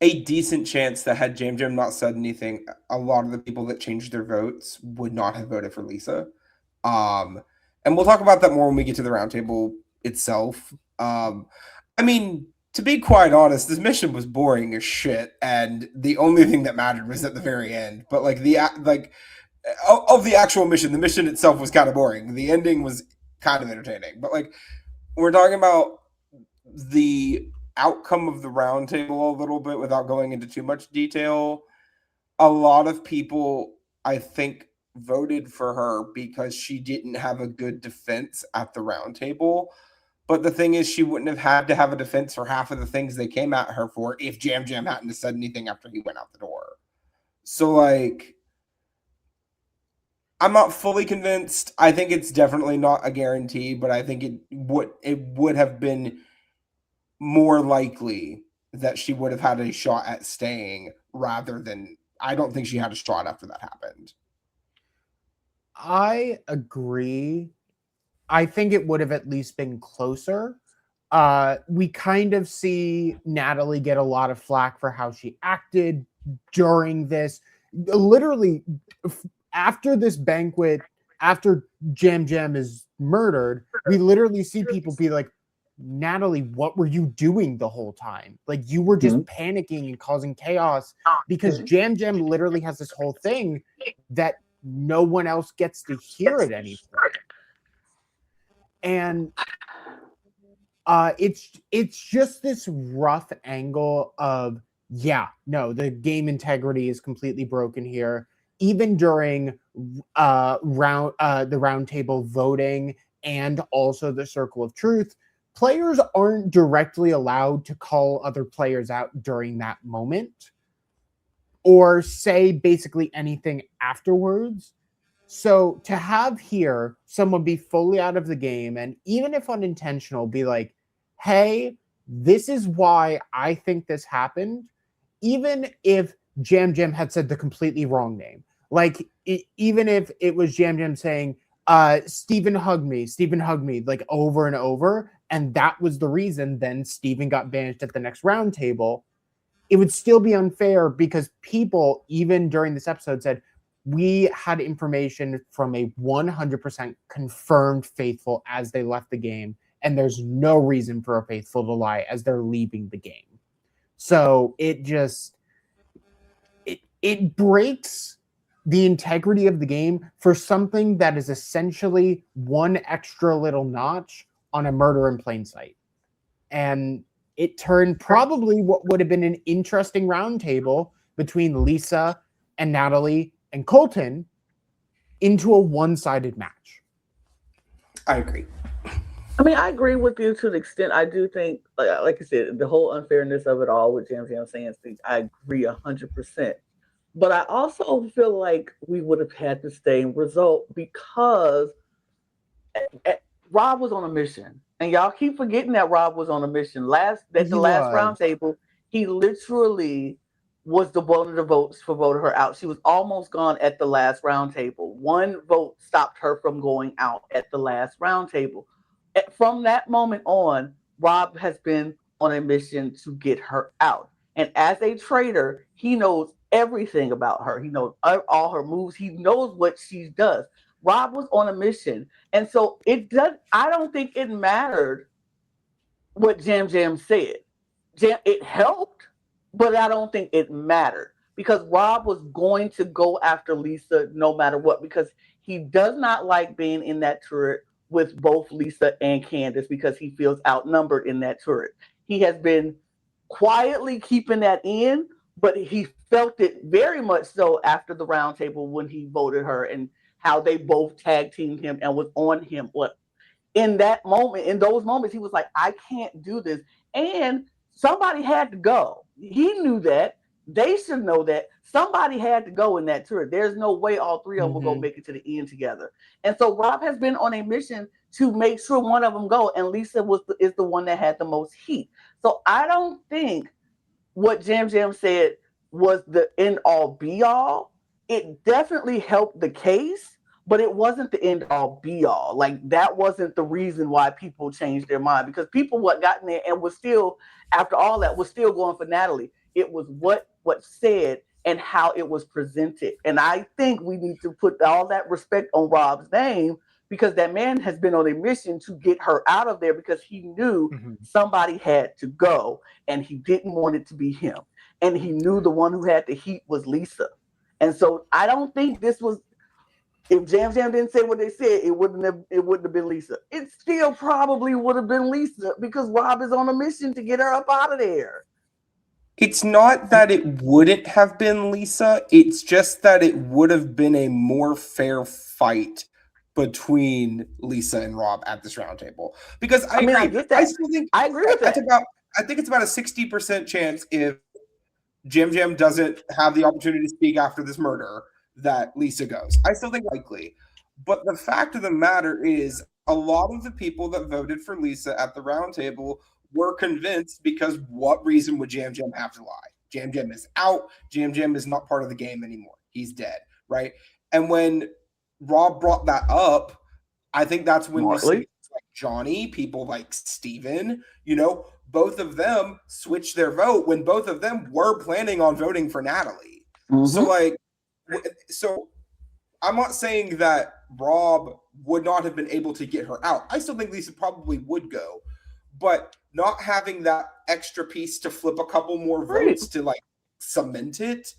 a decent chance that had Jam Jam not said anything, a lot of the people that changed their votes would not have voted for Lisa. And we'll talk about that more when we get to the roundtable itself. I mean, to be quite honest, this mission was boring as shit, and the only thing that mattered was at the very end. But like of the actual mission, the mission itself was kind of boring. The ending was kind of entertaining. But like, we're talking about the outcome of the roundtable a little bit without going into too much detail. A lot of people, I think, voted for her because she didn't have a good defense at the roundtable. But the thing is, she wouldn't have had to have a defense for half of the things they came at her for if Jam Jam hadn't said anything after he went out the door. So like, I'm not fully convinced. I think it's definitely not a guarantee, but I think it would have been more likely that she would have had a shot at staying rather than, I don't think she had a shot after that happened. I agree. I think it would have at least been closer. We kind of see Natalie get a lot of flack for how she acted during this. Literally, after this banquet, after Jam Jam is murdered, we literally see people be like, Natalie, what were you doing the whole time? Like, you were just panicking and causing chaos, because Jam Jam literally has this whole thing that no one else gets to hear at any point. And it's just this rough angle of, yeah, no, the game integrity is completely broken here. Even during the roundtable voting and also the Circle of Truth, players aren't directly allowed to call other players out during that moment or say basically anything afterwards. So to have here someone be fully out of the game, and even if unintentional, be like, hey, this is why I think this happened, even if Jam Jam had said the completely wrong name. Like, even if it was Jam Jam saying, Steven hugged me, like over and over, and that was the reason then Steven got banished at the next round table, it would still be unfair, because people, even during this episode, said, we had information from a 100% confirmed faithful as they left the game, and there's no reason for a faithful to lie as they're leaving the game. So it just, it breaks the integrity of the game for something that is essentially one extra little notch on a murder in plain sight. And it turned probably what would have been an interesting roundtable between Lisa and Natalie and Colton into a one-sided match. I agree. I mean, I agree with you to the extent. I do think, like I said, the whole unfairness of it all with Jam saying things, I agree 100%. But I also feel like we would have had the same result because Rob was on a mission, and y'all keep forgetting that Rob was on a mission. The last round table, he literally was the one of the votes for voted her out. She was almost gone at the last round table. One vote stopped her from going out at the last round table. From that moment on, Rob has been on a mission to get her out. And as a traitor, he knows everything about her. He knows all her moves. He knows what she does. Rob was on a mission. And so I don't think it mattered what Jam said. It helped, but I don't think it mattered because Rob was going to go after Lisa no matter what, because he does not like being in that turret with both Lisa and Candace because he feels outnumbered in that turret. He has been quietly keeping that in, but he felt it very much so after the round table when he voted her and how they both tag teamed him and was on him. In those moments, he was like, I can't do this. And somebody had to go. He knew that. They should know that. Somebody had to go in that turret. There's no way all three of them will go make it to the end together. And so Rob has been on a mission to make sure one of them go. And Lisa is the one that had the most heat. So I don't think what Jam said was the end all be all. It definitely helped the case, but it wasn't the end all be all. Like that wasn't the reason why people changed their mind, because people got in there and was still, after all that, was still going for Natalie. It was what said and how it was presented. And I think we need to put all that respect on Rob's name, because that man has been on a mission to get her out of there because he knew somebody had to go and he didn't want it to be him. And he knew the one who had the heat was Lisa. And so I don't think this was, if Jam didn't say what they said, it wouldn't have been Lisa. It still probably would have been Lisa because Rob is on a mission to get her up out of there. It's not that it wouldn't have been Lisa. It's just that it would have been a more fair fight between Lisa and Rob at this roundtable. Because I agree. I get that. I agree with that. I think it's about a 60% chance if Jam doesn't have the opportunity to speak after this murder that Lisa goes. I still think likely. But the fact of the matter is a lot of the people that voted for Lisa at the roundtable were convinced, because what reason would Jam have to lie? Jam is out. Jam is not part of the game anymore. He's dead, right? And when Rob brought that up, I think that's when you see like Johnny, people like Steven, both of them switched their vote when both of them were planning on voting for Natalie. So I'm not saying that Rob would not have been able to get her out. I still think Lisa probably would go, but not having that extra piece to flip a couple more votes to like cement it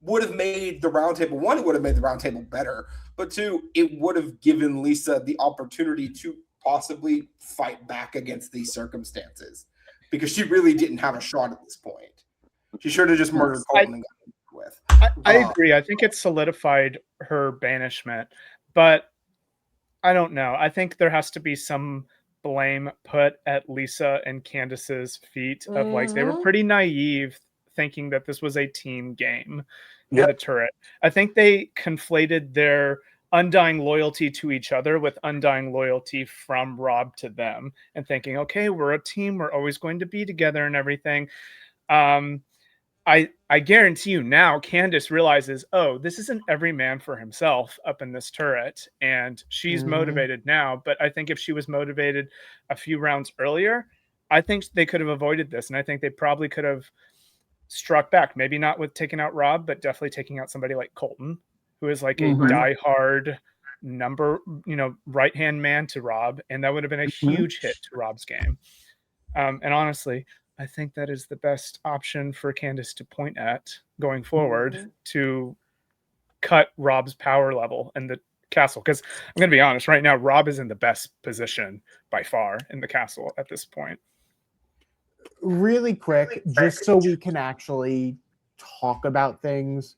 would have made the roundtable, one, it would have made the roundtable better, but two, it would have given Lisa the opportunity to possibly fight back against these circumstances, because she really didn't have a shot at this point. She should have just murdered Colton and got with. I agree. I think it solidified her banishment, but I don't know. I think there has to be some blame put at Lisa and Candace's feet of like, they were pretty naive thinking that this was a team game in the turret. I think they conflated their undying loyalty to each other with undying loyalty from Rob to them, and thinking, okay, we're a team, we're always going to be together and everything. I guarantee you now Candace realizes, oh, this isn't every man for himself up in this turret, and she's motivated now. But I think if she was motivated a few rounds earlier, I think they could have avoided this, and I think they probably could have struck back, maybe not with taking out Rob, but definitely taking out somebody like Colton, who is like a diehard right-hand man to Rob, and that would have been a huge hit to Rob's game. And honestly, I think that is the best option for Candace to point at going forward to cut Rob's power level in the castle. Because I'm going to be honest, right now, Rob is in the best position by far in the castle at this point. Really quick, just so we can actually talk about things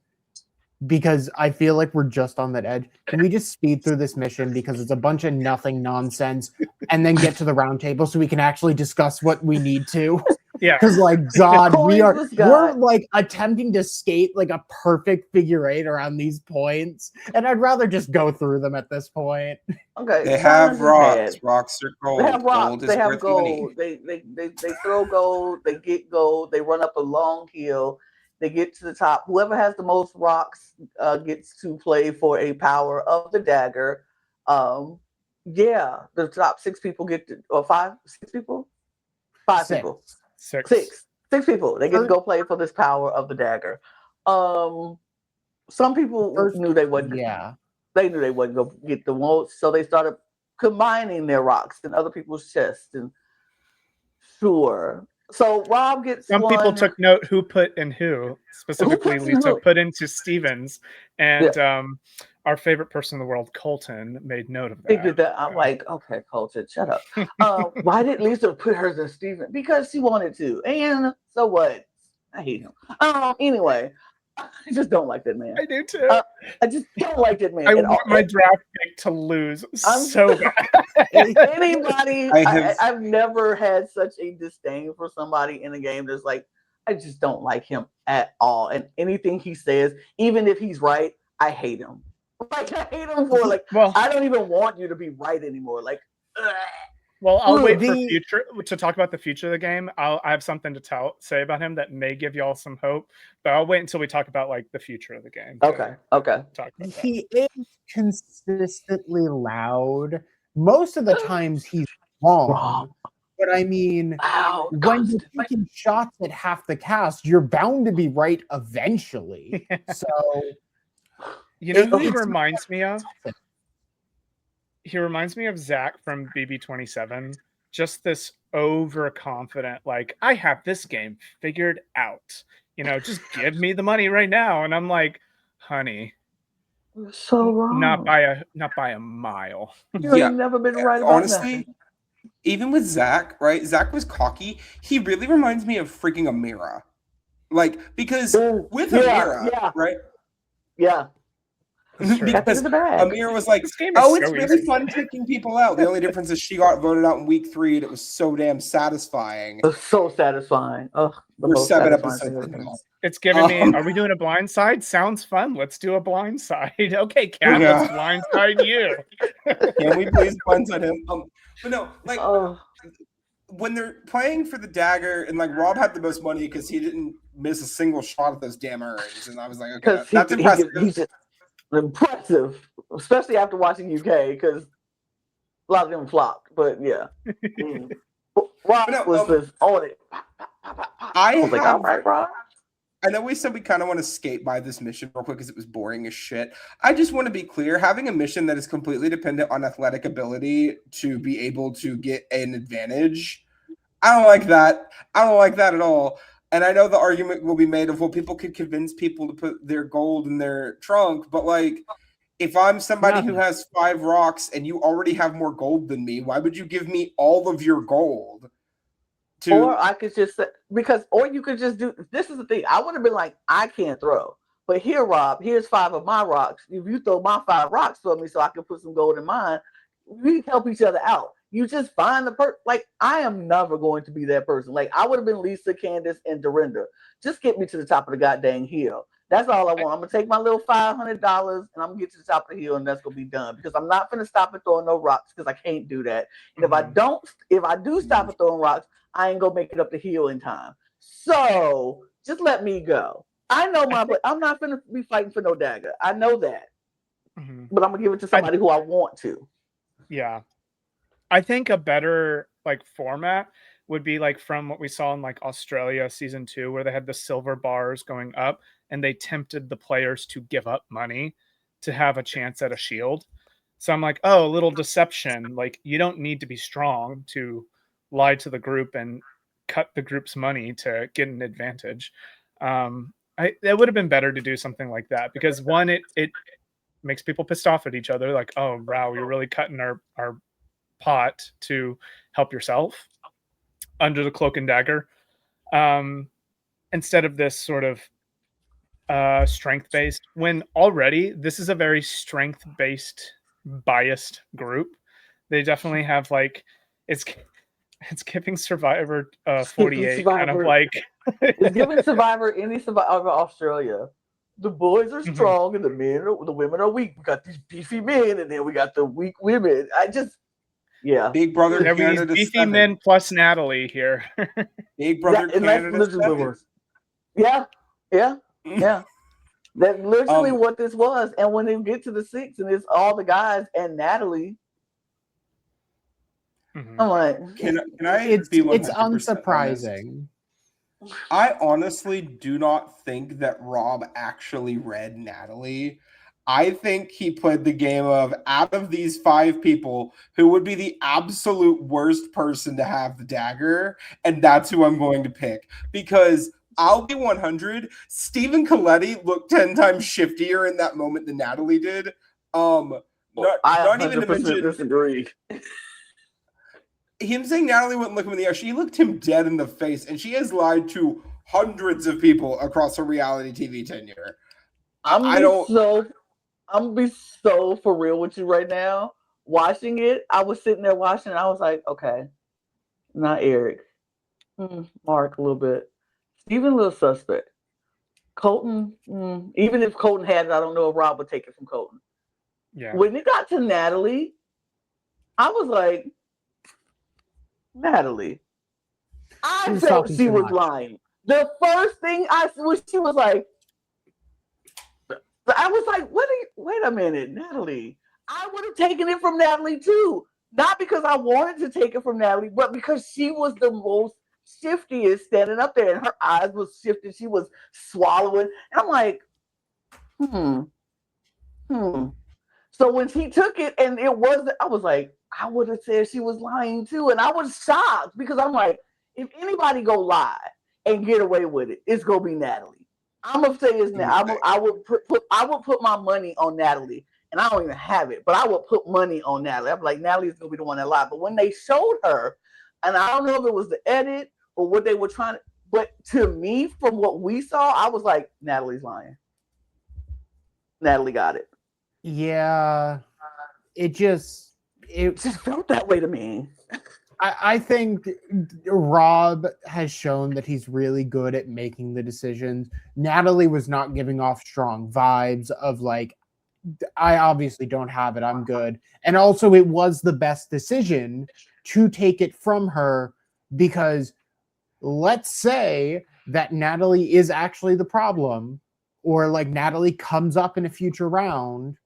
because I feel like we're just on that edge. Can we just speed through this mission because it's a bunch of nothing nonsense and then get to the round table so we can actually discuss what we need to? Yeah. Because like God, we're God. like attempting to skate like a perfect figure eight around these points. And I'd rather just go through them at this point. Okay. They silence have is rocks. bad. Rocks are gold. They have rocks. Gold is They have worth gold. money. They throw gold. They get gold. They run up a long hill. They get to the top. Whoever has the most rocks gets to play for a power of the dagger. Yeah, the top 6 people get to, or 6 people, 5 Six. people, 6. 6 people. They get to go play for this power of the dagger. Some people knew they wouldn't. Yeah. They knew they wouldn't go get the most, so they started combining their rocks in other people's chests. And sure, so Rob gets Some one. people took note who put in who. Specifically, Lisa put into Stevens, and our favorite person in the world, Colton, made note of that. He did that. I'm like, okay, Colton, shut up. Why did Lisa put hers in Steven? Because she wanted to. And so what? I hate him. Anyway, I just don't like that man. I do too. I just don't like that man. I want my draft pick to lose so bad. Anybody, I've never had such a disdain for somebody in a game that's like, I just don't like him at all. And anything he says, even if he's right, I hate him. Like, I hate him for, like, well, I don't even want you to be right anymore. Like, ugh. Well, I'll wait for future to talk about the future of the game. I have something to say about him that may give y'all some hope, but I'll wait until we talk about like the future of the game. Okay. He is consistently loud. Most of the times he's wrong. But I mean, when you're taking shots at half the cast, you're bound to be right eventually. So, you know who he reminds me of? He reminds me of Zach from BB27. Just this overconfident, like, I have this game figured out. You know, just give me the money right now. And I'm like, honey, you're so wrong. Not by a mile. You've never been right about honestly. Nothing. Even with Zach, right? Zach was cocky. He really reminds me of freaking Amira. Like, because with Amira, right? Yeah. Because Amira was like, oh, it's really fun taking people out. The only difference is she got voted out in week 3 and it was so damn satisfying. It was so satisfying. We're 7 episodes. It's giving me, are we doing a blind side? Sounds fun. Let's do a blind side. Okay, Kat, let's blind side you. Can we please blind side him? But no, like, when they're playing for the dagger, and like Rob had the most money because he didn't miss a single shot at those damn earrings. And I was like, okay, that's impressive. He's just impressive, especially after watching UK, because a lot of them flopped. But yeah. Rob was just on it. I was like, all right, Rob. I know we said we kind of want to skate by this mission real quick because it was boring as shit. I just want to be clear, having a mission that is completely dependent on athletic ability to be able to get an advantage, I don't like that. I don't like that at all. And I know the argument will be made of, well, people could convince people to put their gold in their trunk, but like, if I'm somebody who has 5 rocks and you already have more gold than me, why would you give me all of your gold? Or I could just say, or you could just do, this is the thing, I would have been like, I can't throw. But here, Rob, here's 5 of my rocks. If you throw my 5 rocks for me so I can put some gold in mine, we help each other out. You just find the person. Like, I am never going to be that person. Like, I would have been Lisa, Candace, and Dorinda. Just get me to the top of the goddamn hill. That's all I want. I'm going to take my little $500 and I'm going to get to the top of the hill and that's going to be done. Because I'm not going to stop and throwing no rocks because I can't do that. And if I do stop and throwing rocks, I ain't going to make it up the hill in time. So just let me go. I know I'm not going to be fighting for no dagger. I know that. But I'm going to give it to somebody who I want to. Yeah. I think a better like format would be like from what we saw in like Australia season 2, where they had the silver bars going up and they tempted the players to give up money to have a chance at a shield. So I'm like, oh, a little deception. Like, you don't need to be strong to lie to the group and cut the group's money to get an advantage. It would have been better to do something like that because one, it makes people pissed off at each other. Like, oh, wow, you're really cutting our pot to help yourself under the cloak and dagger. Instead of this sort of strength-based, when already this is a very strength-based, biased group. They definitely have like it's giving Survivor 48 kind of Survivor. like It's giving Survivor any Survivor Australia. The boys are strong and the women are weak. We got these beefy men and then we got the weak women. Big Brother these Canada beefy 7. men plus Natalie here. Big Brother and that's Canada literally 7. the worst. Yeah. That's literally what this was. And when they get to the 6 and it's all the guys and Natalie, I'm like, can I It's be 100% unsurprising. honest? I honestly do not think that Rob actually read Natalie. I think he played the game of, out of these 5 people, who would be the absolute worst person to have the dagger, and that's who I'm going to pick. Because I'll be 100, Stephen Coletti looked 10 times shiftier in that moment than Natalie did. I Not even to 100% mention disagree. him saying Natalie wouldn't look him in the eye. She looked him dead in the face, and she has lied to hundreds of people across her reality TV tenure. I'm gonna be so for real with you right now. Watching it, I was sitting there watching, and I was like, okay, not Eric, Mark a little bit, Steven a little suspect, Colton. Even if Colton had it, I don't know if Rob would take it from Colton. Yeah. When it got to Natalie, I was like, Natalie, I felt she was lying. The first thing she was like, I was like, wait a minute, Natalie. I would have taken it from Natalie too. Not because I wanted to take it from Natalie, but because she was the most shiftiest standing up there and her eyes was shifted. She was swallowing. And I'm like, So when she took it and it wasn't, I was like, I would have said she was lying too. And I was shocked because I'm like, if anybody go lie and get away with it, it's gonna be Natalie. I'm gonna say it's now. I would put my money on Natalie, and I don't even have it, but I would put money on Natalie. I'm like, Natalie's gonna be the one that lied. But when they showed her, and I don't know if it was the edit or what they were trying to, but to me, from what we saw, I was like, Natalie's lying. Natalie got it. Yeah, it just felt that way to me. I think Rob has shown that he's really good at making the decisions. Natalie was not giving off strong vibes of like, I obviously don't have it, I'm good. And also it was the best decision to take it from her, because let's say that Natalie is actually the problem, or like Natalie comes up in a future round.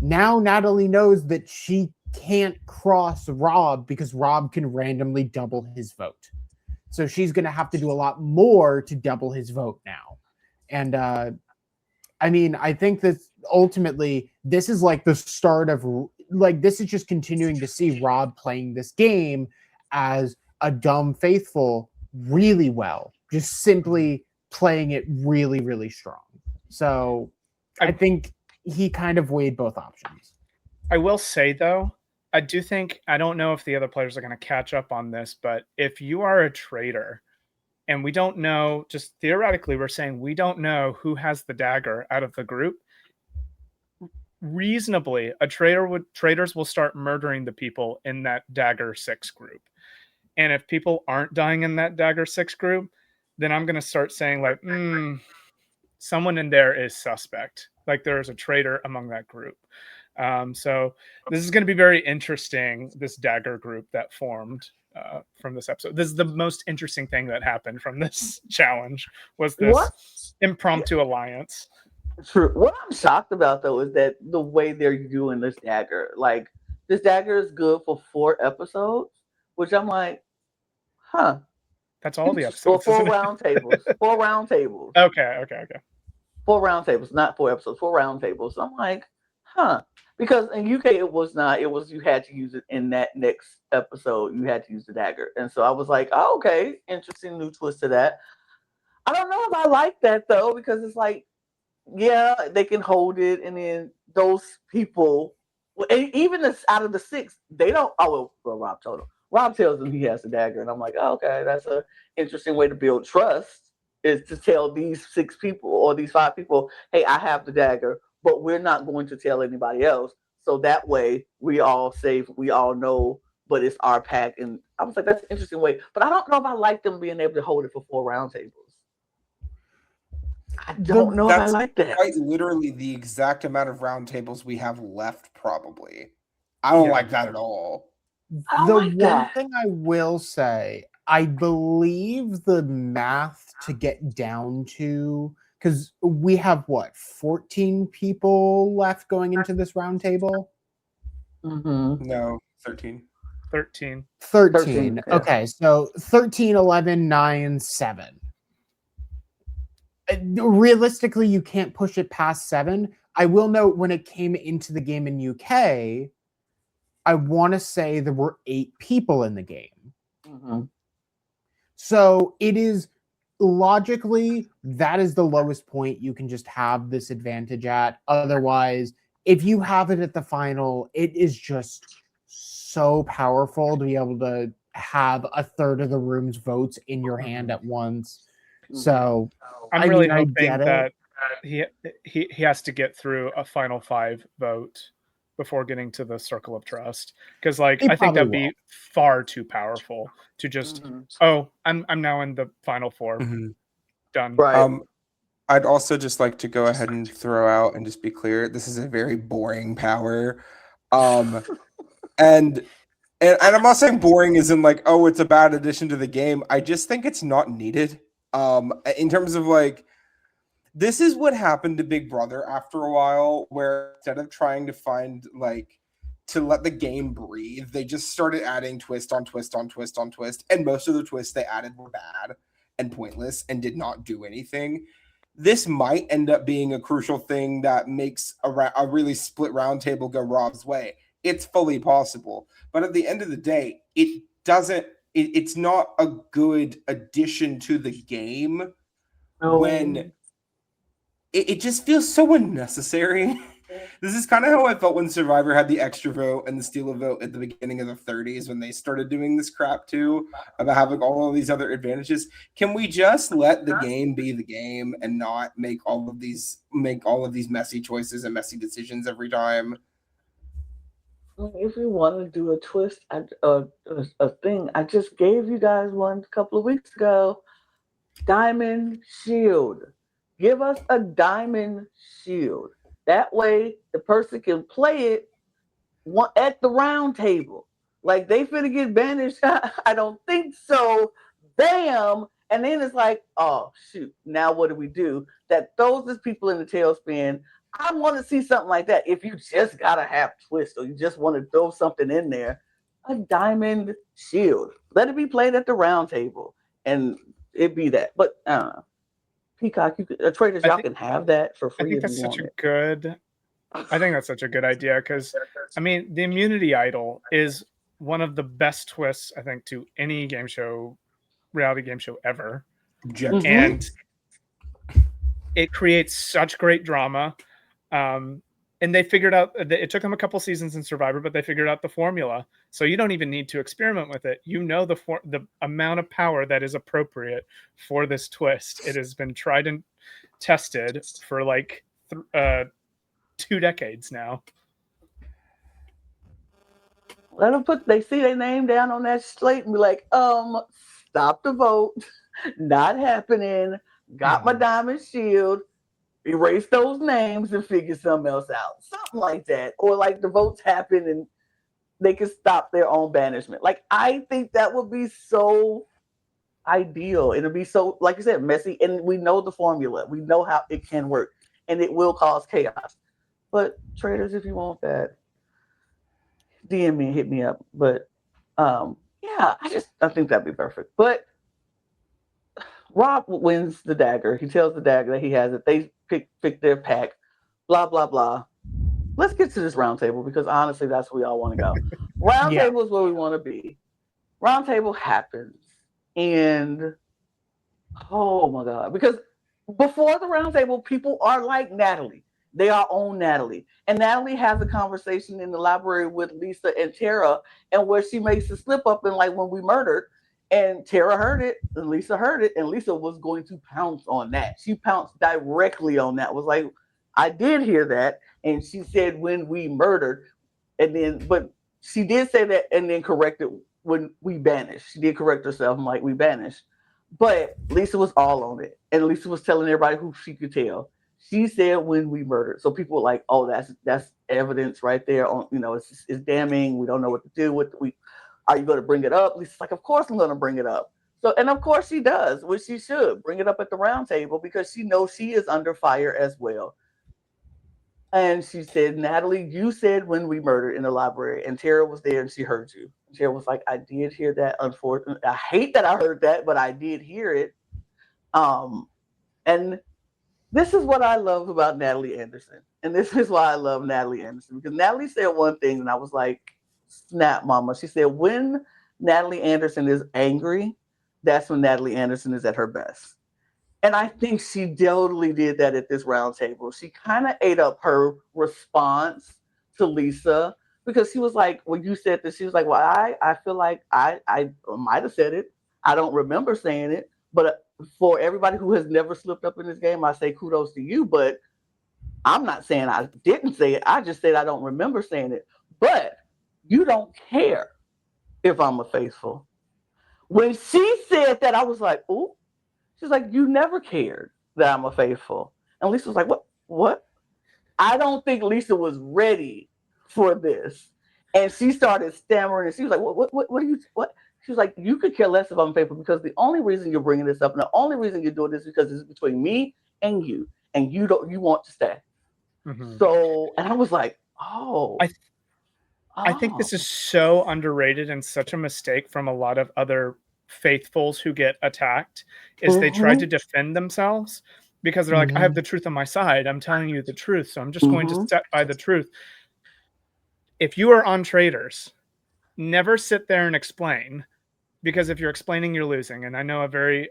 Now Natalie knows that she can't cross Rob because Rob can randomly double his vote. So she's going to have to do a lot more to double his vote now. And I mean, I think that ultimately this is like the start of, like, this is just continuing to see Rob playing this game as a dumb faithful really well, just simply playing it really, really strong. So I think he kind of weighed both options. I will say, though, I do think, I don't know if the other players are going to catch up on this, but if you are a traitor and we don't know, just theoretically, we're saying we don't know who has the dagger out of the group, reasonably, traitors will start murdering the people in that dagger 6 group. And if people aren't dying in that dagger 6 group, then I'm going to start saying like, someone in there is suspect. Like there's a traitor among that group. So this is going to be very interesting, this dagger group that formed from this episode. This is the most interesting thing that happened from this challenge, was this impromptu alliance. True. What I'm shocked about, though, is that the way they're doing this dagger. Like, this dagger is good for 4 episodes, which I'm like, huh. That's all the episodes. 4 round tables. 4 round tables. Okay. 4 round tables, not 4 episodes, 4 round tables. So I'm like, huh. Because in UK it was you had to use it in that next episode. You had to use the dagger. And so I was like, oh, okay, interesting new twist to that. I don't know if I like that, though, because it's like, yeah, they can hold it, and then those people, even out of the 6, they don't. Oh, well, Rob told him. Rob tells them he has the dagger, and I'm like, oh, okay, that's an interesting way to build trust. is to tell these 6 people or these 5 people, hey, I have the dagger, but we're not going to tell anybody else. So that way we all safe, we all know, but it's our pack. And I was like, that's an interesting way. But I don't know if I like them being able to hold it for 4 round tables. I don't know if I That's like that. quite literally the exact amount of round tables we have left, probably. I don't like that at all. I don't The like one that. thing I will say, I believe the math to get down to, because we have what, 14 people left going into this round table? Mm-hmm. No, 13. 13. 13. Yeah. Okay, so 13, 11, 9, 7. Realistically, you can't push it past 7. I will note when it came into the game in UK, I want to say there were 8 people in the game. Mm-hmm. So it is logically, that is the lowest point you can just have this advantage at. Otherwise, if you have it at the final, it is just so powerful to be able to have a third of the room's votes in your hand at once. So I'm really I hoping get it. that he has to get through a final 5 vote before getting to the circle of trust, because like He I think probably that'd be far too powerful to just I'm now in the final 4. Done. Right. I'd also just like to go ahead and throw out and just be clear, this is a very boring power. And I'm not saying boring is in like, oh, it's a bad addition to the game. I just think it's not needed. In terms of like, this is what happened to Big Brother after a while, where instead of trying to find like to let the game breathe, they just started adding twist on twist on twist on twist, and most of the twists they added were bad and pointless and did not do anything. This might end up being a crucial thing that makes a really split round table go Rob's way. It's fully possible, but at the end of the day, it doesn't. It's not a good addition to the game when it just feels so unnecessary. This is kind of how I felt when Survivor had the extra vote and the steal a vote at the beginning of the 30s when they started doing this crap too, about having all of these other advantages. Can we just let the game be the game and not make all of these messy choices and messy decisions every time? If you want to do a twist, a thing, I just gave you guys one a couple of weeks ago. Diamond shield. Give us a diamond shield. That way, the person can play it at the round table. Like they finna get banished. I don't think so. Bam! And then it's like, oh shoot! Now what do we do? That throws these people in the tailspin. I want to see something like that. If you just gotta have twist, or you just want to throw something in there, a diamond shield. Let it be played at the round table, and it be that. But Peacock, Traitors, y'all can have that for free. I think that's such a good idea, because I mean the immunity idol is one of the best twists I think to any reality game show ever. Mm-hmm. And it creates such great drama. And they figured out, it took them a couple seasons in Survivor, but they figured out the formula. So you don't even need to experiment with it. You know the amount of power that is appropriate for this twist. It has been tried and tested for like 2 decades now. Let them they see their name down on that slate and be like, stop the vote. Not happening. Got my diamond shield. Erase those names and figure something else out. Something like that. Or like the votes happen and they can stop their own banishment. Like, I think that would be so ideal. It'll be so, like you said, messy. And we know the formula. We know how it can work. And it will cause chaos. But Traitors, if you want that, DM me and hit me up. But yeah, I think that'd be perfect. But Rob wins the dagger. He tells the dagger that he has it. They pick their pack. Blah blah blah. Let's get to this round table, because honestly, that's where we all want to go. Round table is where we want to be. Round table happens, and oh my god! Because before the round table, people are like Natalie. They are on Natalie, and Natalie has a conversation in the library with Lisa and Tara, and where she makes a slip up and like when we murdered, And Tara heard it, and Lisa heard it, and Lisa was going to pounce on that. She pounced directly on that. Was like, I did hear that, and she said when we murdered, and then but she did say that and then corrected when we banished. She did correct herself and like we banished. But Lisa was all on it. And Lisa was telling everybody who she could tell. She said when we murdered. So people were like, oh, that's evidence right there on, it's damning. We don't know what to do with are you going to bring it up? Lisa's like, of course I'm going to bring it up. So, and of course she does, which she should bring it up at the round table because she knows she is under fire as well. And she said, Natalie, you said when we murdered in the library, and Tara was there and she heard you. Tara was like, I did hear that. Unfortunately, I hate that I heard that, but I did hear it. And this is what I love about Natalie Anderson. And this is why I love Natalie Anderson, because Natalie said one thing and I was like, snap, mama. She said, when Natalie Anderson is angry, that's when Natalie Anderson is at her best. And I think she totally did that at this round table. She kind of ate up her response to Lisa because she was like, when you said this, she was like, well, I feel like I might have said it. I don't remember saying it. But for everybody who has never slipped up in this game, I say kudos to you. But I'm not saying I didn't say it. I just said I don't remember saying it. But you don't care if I'm a faithful. When she said that, I was like, ooh. She's like, you never cared that I'm a faithful. And Lisa was like, what? I don't think Lisa was ready for this. And she started stammering. And she was like, what? She was like, you could care less if I'm faithful because the only reason you're bringing this up and the only reason you're doing this is because it's between me and you you want to stay. Mm-hmm. So, and I was like, I think this is so underrated and such a mistake from a lot of other faithfuls who get attacked is they try to defend themselves because they're like, I have the truth on my side. I'm telling you the truth. So I'm just going to set by the truth. If you are on Traitors, never sit there and explain, because if you're explaining, you're losing. And I know a very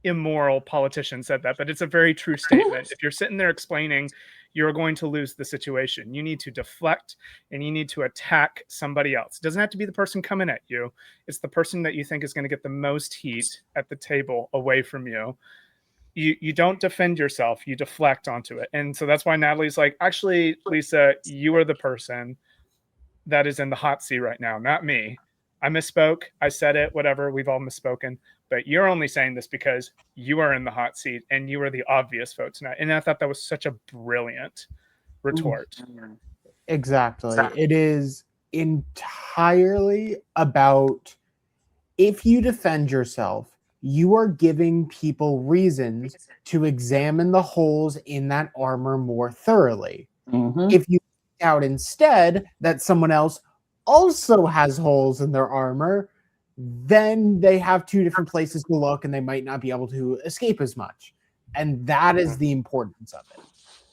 immoral politician said that, but it's a very true statement. If you're sitting there explaining, you're going to lose the situation. You need to deflect and you need to attack somebody else. It doesn't have to be the person coming at you. It's the person that you think is going to get the most heat at the table away from you. You don't defend yourself, you deflect onto it. And so that's why Natalie's like, actually, Lisa, you are the person that is in the hot seat right now, not me. I misspoke. I said it, whatever. We've all misspoken. But you're only saying this because you are in the hot seat and you are the obvious vote tonight. And I thought that was such a brilliant retort. Exactly. It is entirely about, if you defend yourself, you are giving people reasons to examine the holes in that armor more thoroughly. If you point out instead that someone else also has holes in their armor, then they have two different places to look and they might not be able to escape as much. And that is the importance of it,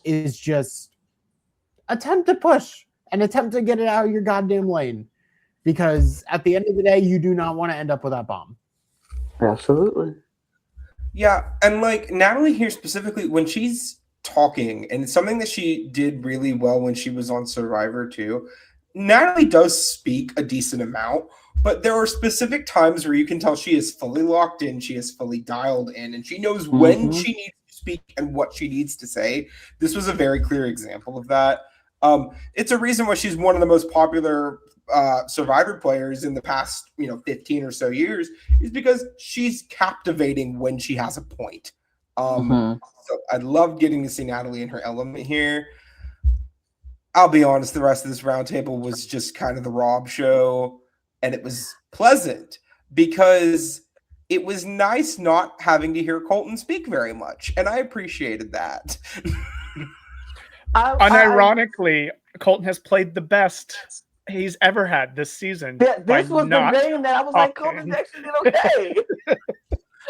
is just attempt to push and attempt to get it out of your goddamn lane, because at the end of the day, you do not want to end up with that bomb. Absolutely. Yeah, and like Natalie here specifically, when she's talking, and it's something that she did really well when she was on Survivor too, Natalie does speak a decent amount, but there are specific times where you can tell she is fully locked in, she is fully dialed in, and she knows when she needs to speak and what she needs to say. This was a very clear example of that. It's a reason why she's one of the most popular Survivor players in the past 15 or so years, is because she's captivating when she has a point. So I love getting to see Natalie in her element here. I'll be honest, the rest of this roundtable was just kind of the Rob show, and it was pleasant because it was nice not having to hear Colton speak very much, and I appreciated that. Unironically, Colton has played the best he's ever had this season. This was the game that I was like, Colton actually did okay.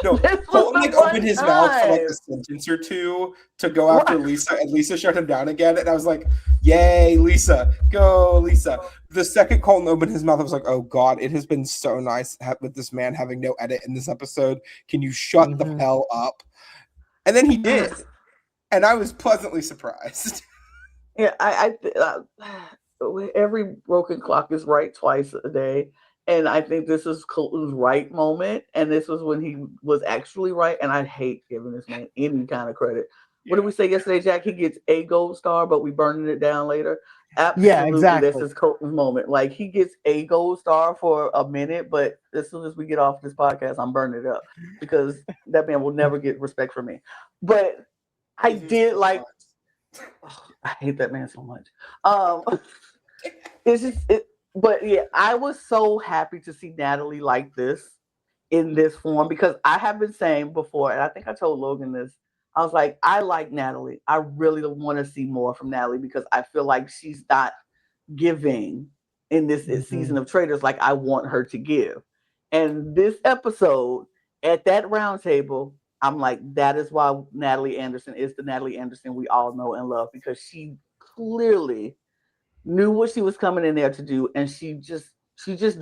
No, Colton opened his mouth for a sentence or two to go after Lisa, and Lisa shut him down again. And I was like, yay, Lisa, go, Lisa. The second Colton opened his mouth, I was like, oh God, it has been so nice with this man having no edit in this episode. Can you shut the hell up? And then he did. And I was pleasantly surprised. Yeah, every broken clock is right twice a day. And I think this is Colton's right moment. And this was when he was actually right. And I hate giving this man any kind of credit. What did we say yesterday, Jack? He gets a gold star, but we burning it down later. Absolutely, exactly. this is Colton's moment. Like, he gets a gold star for a minute, but as soon as we get off this podcast, I'm burning it up because that man will never get respect from me. But I did like. Oh, I hate that man so much. It's just, but yeah, I was so happy to see Natalie like this in this form because I have been saying before, and I think I told Logan this. I was like, I like Natalie. I really want to see more from Natalie because I feel like she's not giving in this season of Traitors like I want her to give. And this episode at that round table, I'm like, that is why Natalie Anderson is the Natalie Anderson we all know and love because she clearly knew what she was coming in there to do, and she just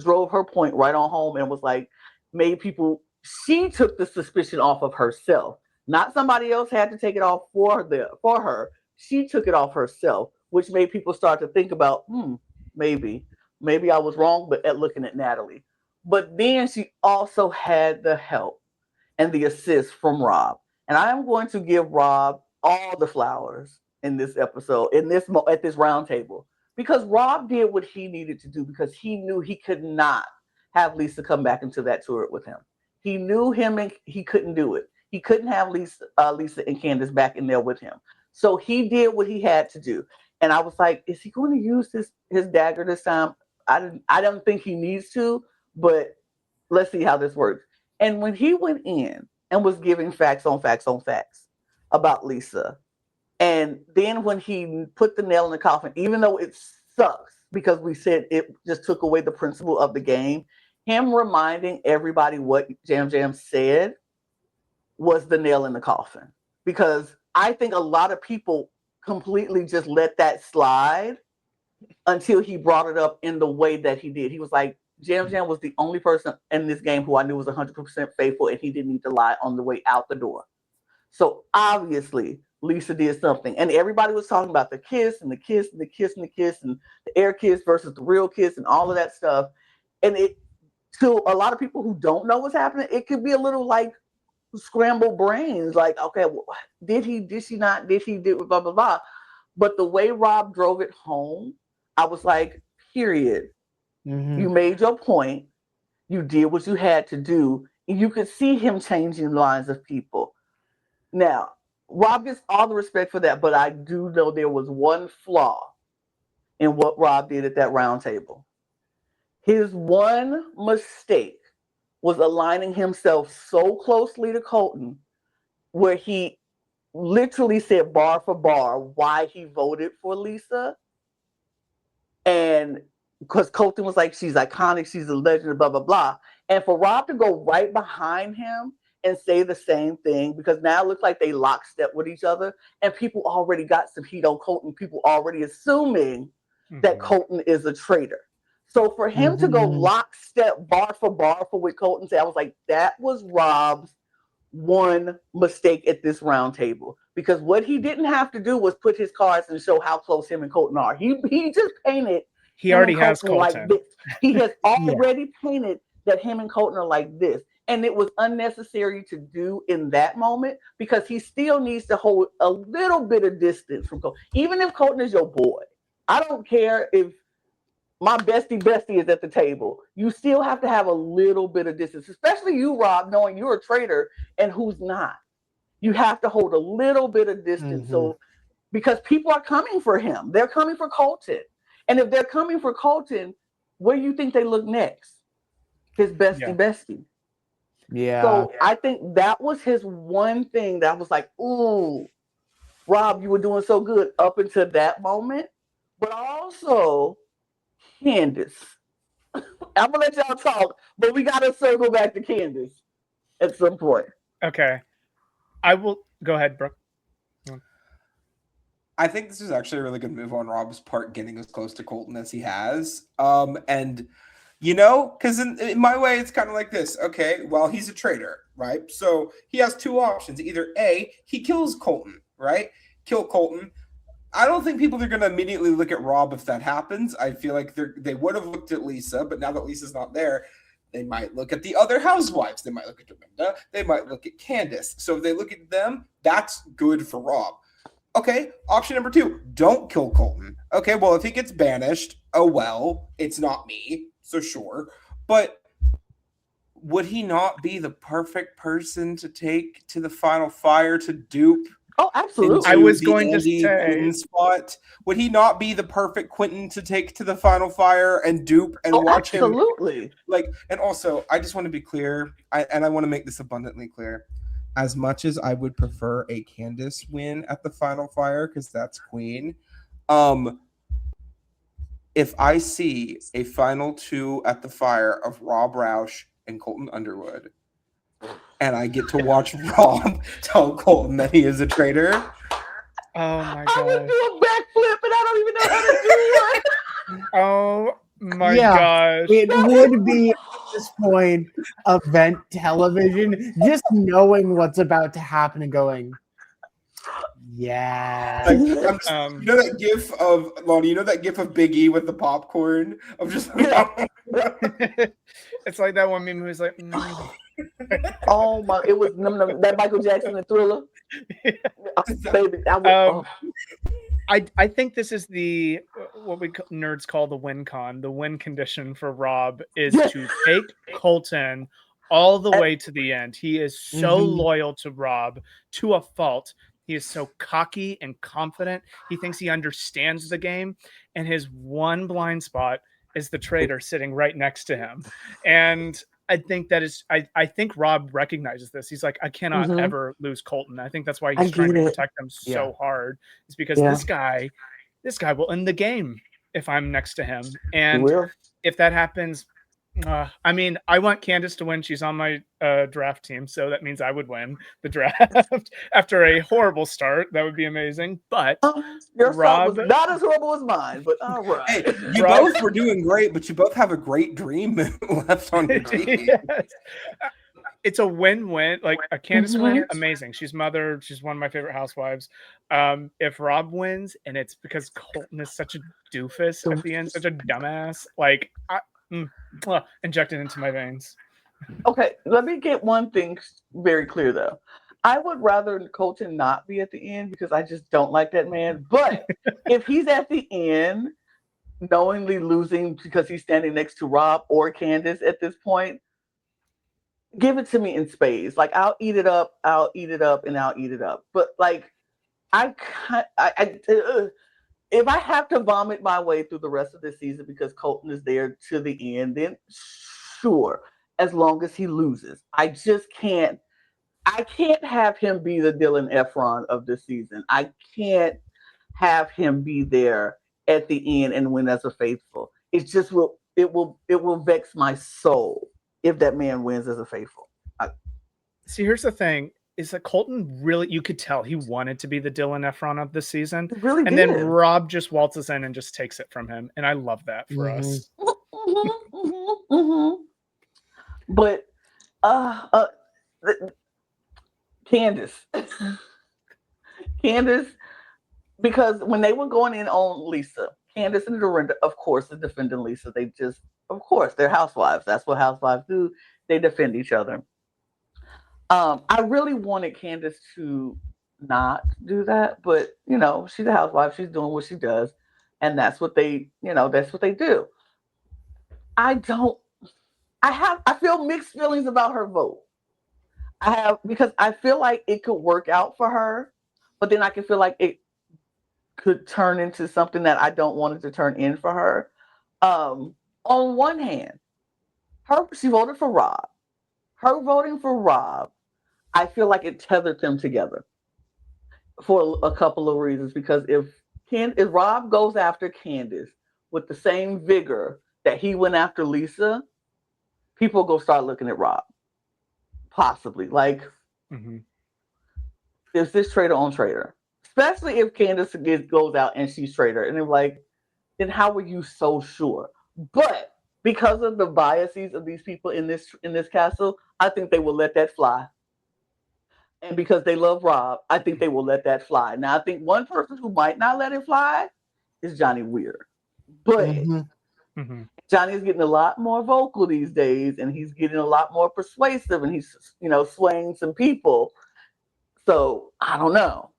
drove her point right on home and was like, made people. She took the suspicion off of herself. Not somebody else had to take it off for her. She took it off herself, which made people start to think about, maybe I was wrong, but at looking at Natalie. But then she also had the help and the assist from Rob. And I am going to give Rob all the flowers in this episode, at this round table. Because Rob did what he needed to do because he knew he could not have Lisa come back into that turret with him. He knew him and he couldn't do it. He couldn't have Lisa and Candace back in there with him. So he did what he had to do. And I was like, is he going to use his dagger this time? I don't think he needs to, but let's see how this works. And when he went in and was giving facts on facts on facts about Lisa, and then when he put the nail in the coffin, even though it sucks because we said it just took away the principle of the game, him reminding everybody what Jam Jam said was the nail in the coffin. Because I think a lot of people completely just let that slide until he brought it up in the way that he did. He was like, Jam Jam was the only person in this game who I knew was 100% faithful, and he didn't need to lie on the way out the door. So obviously, Lisa did something. And everybody was talking about the kiss and the kiss and the kiss and the kiss and the air kiss versus the real kiss and all of that stuff. And it, to a lot of people who don't know what's happening, it could be a little like scrambled brains. Like, okay, well, did he, did she not, did he, did blah, blah, blah. But the way Rob drove it home, I was like, period. You made your point. You did what you had to do. And you could see him changing the lives of people. Now, Rob gets all the respect for that, but I do know there was one flaw in what Rob did at that round table. His one mistake was aligning himself so closely to Colton, where he literally said bar for bar why he voted for Lisa. And because Colton was like, she's iconic, she's a legend, blah, blah, blah. And for Rob to go right behind him and say the same thing, because now it looks like they lockstep with each other, and people already got some heat on Colton, people already assuming that Colton is a traitor. So for him to go lockstep, bar for what Colton said, I was like, that was Rob's one mistake at this round table. Because what he didn't have to do was put his cards and show how close him and Colton are. He just painted. He already has Colton. Like this. He has already painted that him and Colton are like this. And it was unnecessary to do in that moment because he still needs to hold a little bit of distance from Colton. Even if Colton is your boy. I don't care if my bestie is at the table. You still have to have a little bit of distance, especially you, Rob, knowing you're a traitor and who's not. You have to hold a little bit of distance. So, because people are coming for him. They're coming for Colton. And if they're coming for Colton, where do you think they look next? His bestie. Yeah. So I think that was his one thing that I was like, ooh, Rob, you were doing so good up until that moment. But also, Candace. I'm going to let y'all talk, but we got to circle back to Candace at some point. Okay. I will go ahead, Brooke. I think this is actually a really good move on Rob's part, getting as close to Colton as he has. And, you know, because in my way, it's kind of like this. Okay, well, he's a traitor, right? So he has two options. Either A, he kills Colton, right? Kill Colton. I don't think people are going to immediately look at Rob if that happens. I feel like they would have looked at Lisa, but now that Lisa's not there, they might look at the other housewives. They might look at Dorinda. They might look at Candace. So if they look at them, that's good for Rob. Okay, option number 2, don't kill Colton. Okay, well, if he gets banished, oh well, it's not me, so sure. But would he not be the perfect person to take to the final fire to dupe? Oh, absolutely. I was going to say, Quentin spot. Would he not be the perfect Quentin to take to the final fire and dupe and watch absolutely. him? Like, and also, I just want to be clear, I want to make this abundantly clear. As much as I would prefer a Candace win at the final fire, because that's queen, if I see a final 2 at the fire of Rob Roush and Colton Underwood, and I get to watch Rob tell Colton that he is a traitor. oh my I would god. do a backflip and I don't even know how to do one. Oh my Yeah. gosh. It would be, at this point, event television, just knowing what's about to happen and going, yeah. Like, you know that gif of Lana, you know that gif of Big E with the popcorn? I'm just like, It's like that one meme who's like, Oh my! It was that Michael Jackson and Thriller. Baby, I think this is the what we nerds call the win con. The win condition for Rob is to take Colton all the way to the end. He is so loyal to Rob to a fault. He is so cocky and confident. He thinks he understands the game, and his one blind spot is the traitor sitting right next to him. And I think that is, I think Rob recognizes this. He's like, I cannot ever lose Colton. I think that's why he's trying to protect him so hard. It's because this guy will end the game if I'm next to him. And if that happens, I mean, I want Candace to win. She's on my draft team, so that means I would win the draft after a horrible start. That would be amazing. But your Rob was not as horrible as mine. But all right, hey, you both were doing great, but you both have a great dream left on your team. Yes. It's a win-win. Like a Candace win, amazing. She's mother. She's one of my favorite housewives. If Rob wins, and it's because Colton is such a doofus at the end, such a dumbass, like injected into my veins. Okay, let me get one thing very clear though. I would rather Colton not be at the end because I just don't like that man. But if he's at the end, knowingly losing because he's standing next to Rob or Candace at this point, give it to me in spades. Like I'll eat it up, and I'll eat it up. But like, if I have to vomit my way through the rest of the season because Colton is there to the end, then sure, as long as he loses. I just can't. I can't have him be the Dylan Efron of this season. I can't have him be there at the end and win as a faithful. It just will. It will vex my soul if that man wins as a faithful. See, here's the thing. Is that Colton really, you could tell he wanted to be the Dylan Efron of this season. Really and did. Then Rob just waltzes in and just takes it from him. And I love that for us. But Candace, because when they were going in on Lisa, Candace and Dorinda, of course, are defending Lisa. They just, of course, they're housewives. That's what housewives do. They defend each other. I really wanted Candace to not do that, but she's a housewife. She's doing what she does, and that's what they do. I feel mixed feelings about her vote. Because I feel like it could work out for her, but then I can feel like it could turn into something that I don't want it to turn in for her. On one hand, she voted for Rob. Her voting for Rob, I feel like it tethered them together for a couple of reasons. Because if Rob goes after Candace with the same vigor that he went after Lisa, people go start looking at Rob. Possibly. Like, is this traitor on traitor? Especially if Candace goes out and she's traitor. And they're like, then how were you so sure? But because of the biases of these people in this castle, I think they will let that fly. and because they love Rob, I think they will let that fly. Now, I think one person who might not let it fly is Johnny Weir, but Mm-hmm. Johnny is getting a lot more vocal these days, and he's getting a lot more persuasive, and he's swaying some people. So I don't know.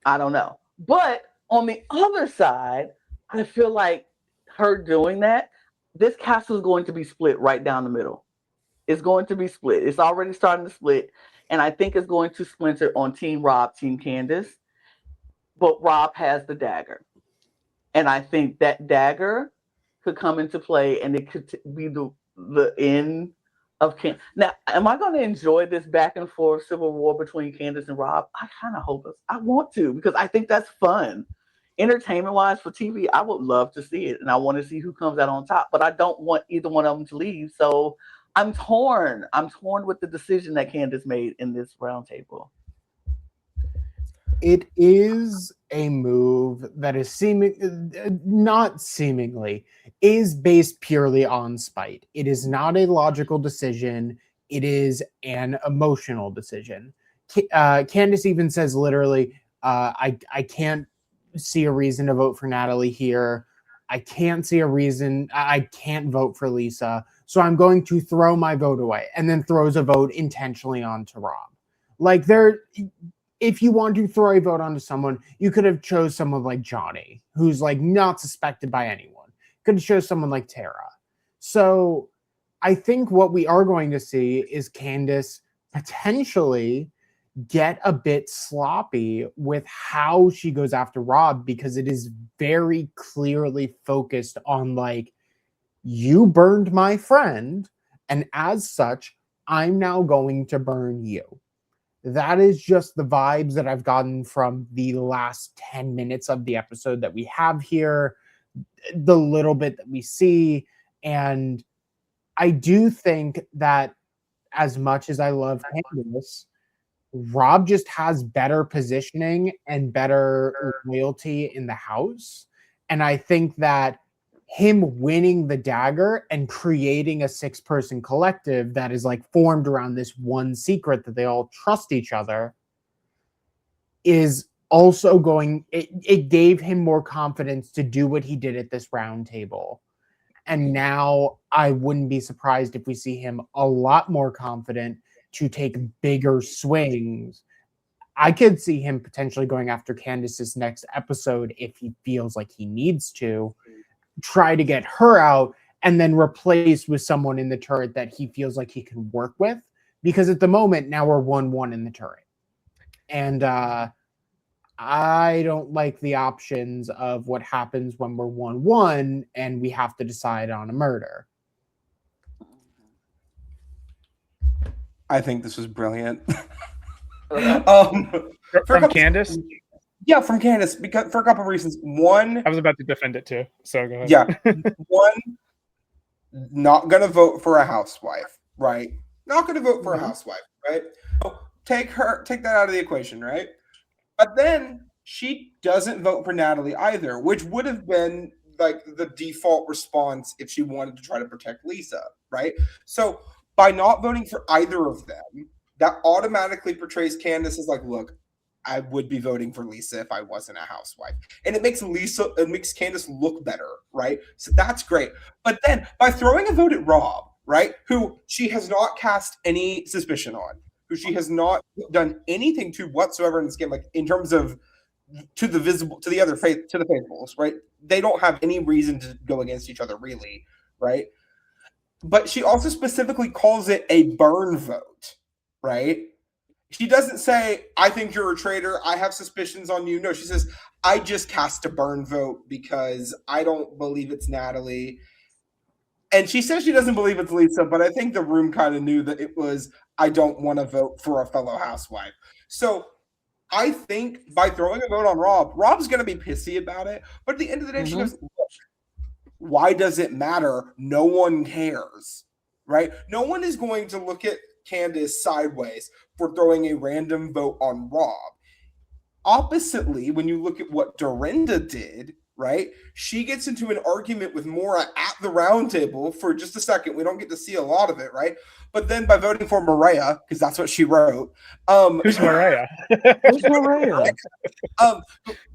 I don't know. But on the other side, I feel like her doing that, this castle is going to be split right down the middle. It's going to be split. It's already starting to split. And I think it's going to splinter on Team Rob, Team Candace. But Rob has the dagger. And I think that dagger could come into play and it could be the end of Candace. Now, am I going to enjoy this back and forth civil war between Candace and Rob? I kind of hope I want to, because I think that's fun. Entertainment wise for TV, I would love to see it, and I want to see who comes out on top, but I don't want either one of them to leave. So I'm torn. I'm torn with the decision that Candace made in this roundtable. It is a move that is not seemingly, is based purely on spite. It is not a logical decision. It is an emotional decision. Candace even says literally, I can't see a reason to vote for Natalie here. I can't see a reason. I can't vote for Lisa. So I'm going to throw my vote away, and then throws a vote intentionally onto Rob. Like, if you want to throw a vote onto someone, you could have chose someone like Johnny, who's like not suspected by anyone. Could have chose someone like Tara. So I think what we are going to see is Candace potentially get a bit sloppy with how she goes after Rob, because it is very clearly focused on like, you burned my friend, and as such, I'm now going to burn you. That is just the vibes that I've gotten from the last 10 minutes of the episode that we have here, the little bit that we see. And I do think that as much as I love Candace, Rob just has better positioning and better loyalty in the house. And I think that him winning the dagger and creating a 6-person collective that is like formed around this one secret that they all trust each other is also it gave him more confidence to do what he did at this round table. And now I wouldn't be surprised if we see him a lot more confident to take bigger swings. I could see him potentially going after Candace's next episode if he feels like he needs to, try to get her out, and then replace with someone in the turret that he feels like he can work with. Because at the moment, now we're 1-1 in the turret. And I don't like the options of what happens when we're 1-1 and we have to decide on a murder. I think this was brilliant. From Candace? Yeah, from Candace, because for a couple of reasons. One, I was about to defend it too, so go ahead. Yeah. One, not gonna vote for a housewife, right? Not gonna vote for a housewife, right? So take that out of the equation, right? But then she doesn't vote for Natalie either, which would have been like the default response if she wanted to try to protect Lisa, right? So by not voting for either of them, that automatically portrays Candace as like, look, I would be voting for Lisa if I wasn't a housewife. And it makes Candace look better, right? So that's great. But then by throwing a vote at Rob, right, who she has not cast any suspicion on, who she has not done anything to whatsoever in this game, like in terms of to the faithfuls, right? They don't have any reason to go against each other, really, right? But she also specifically calls it a burn vote, right? She doesn't say, I think you're a traitor, I have suspicions on you. No, she says, I just cast a burn vote because I don't believe it's Natalie. And she says she doesn't believe it's Lisa, but I think the room kind of knew that it was, I don't want to vote for a fellow housewife. So I think by throwing a vote on Rob, Rob's going to be pissy about it. But at the end of the day, she goes, look, why does it matter? No one cares, right? No one is going to look at Candace sideways for throwing a random vote on Rob. Oppositely, when you look at what Dorinda did, right? She gets into an argument with Mora at the round table for just a second. We don't get to see a lot of it, right? But then by voting for Mariah, because that's what she wrote. Who's Mariah? Who's Mariah?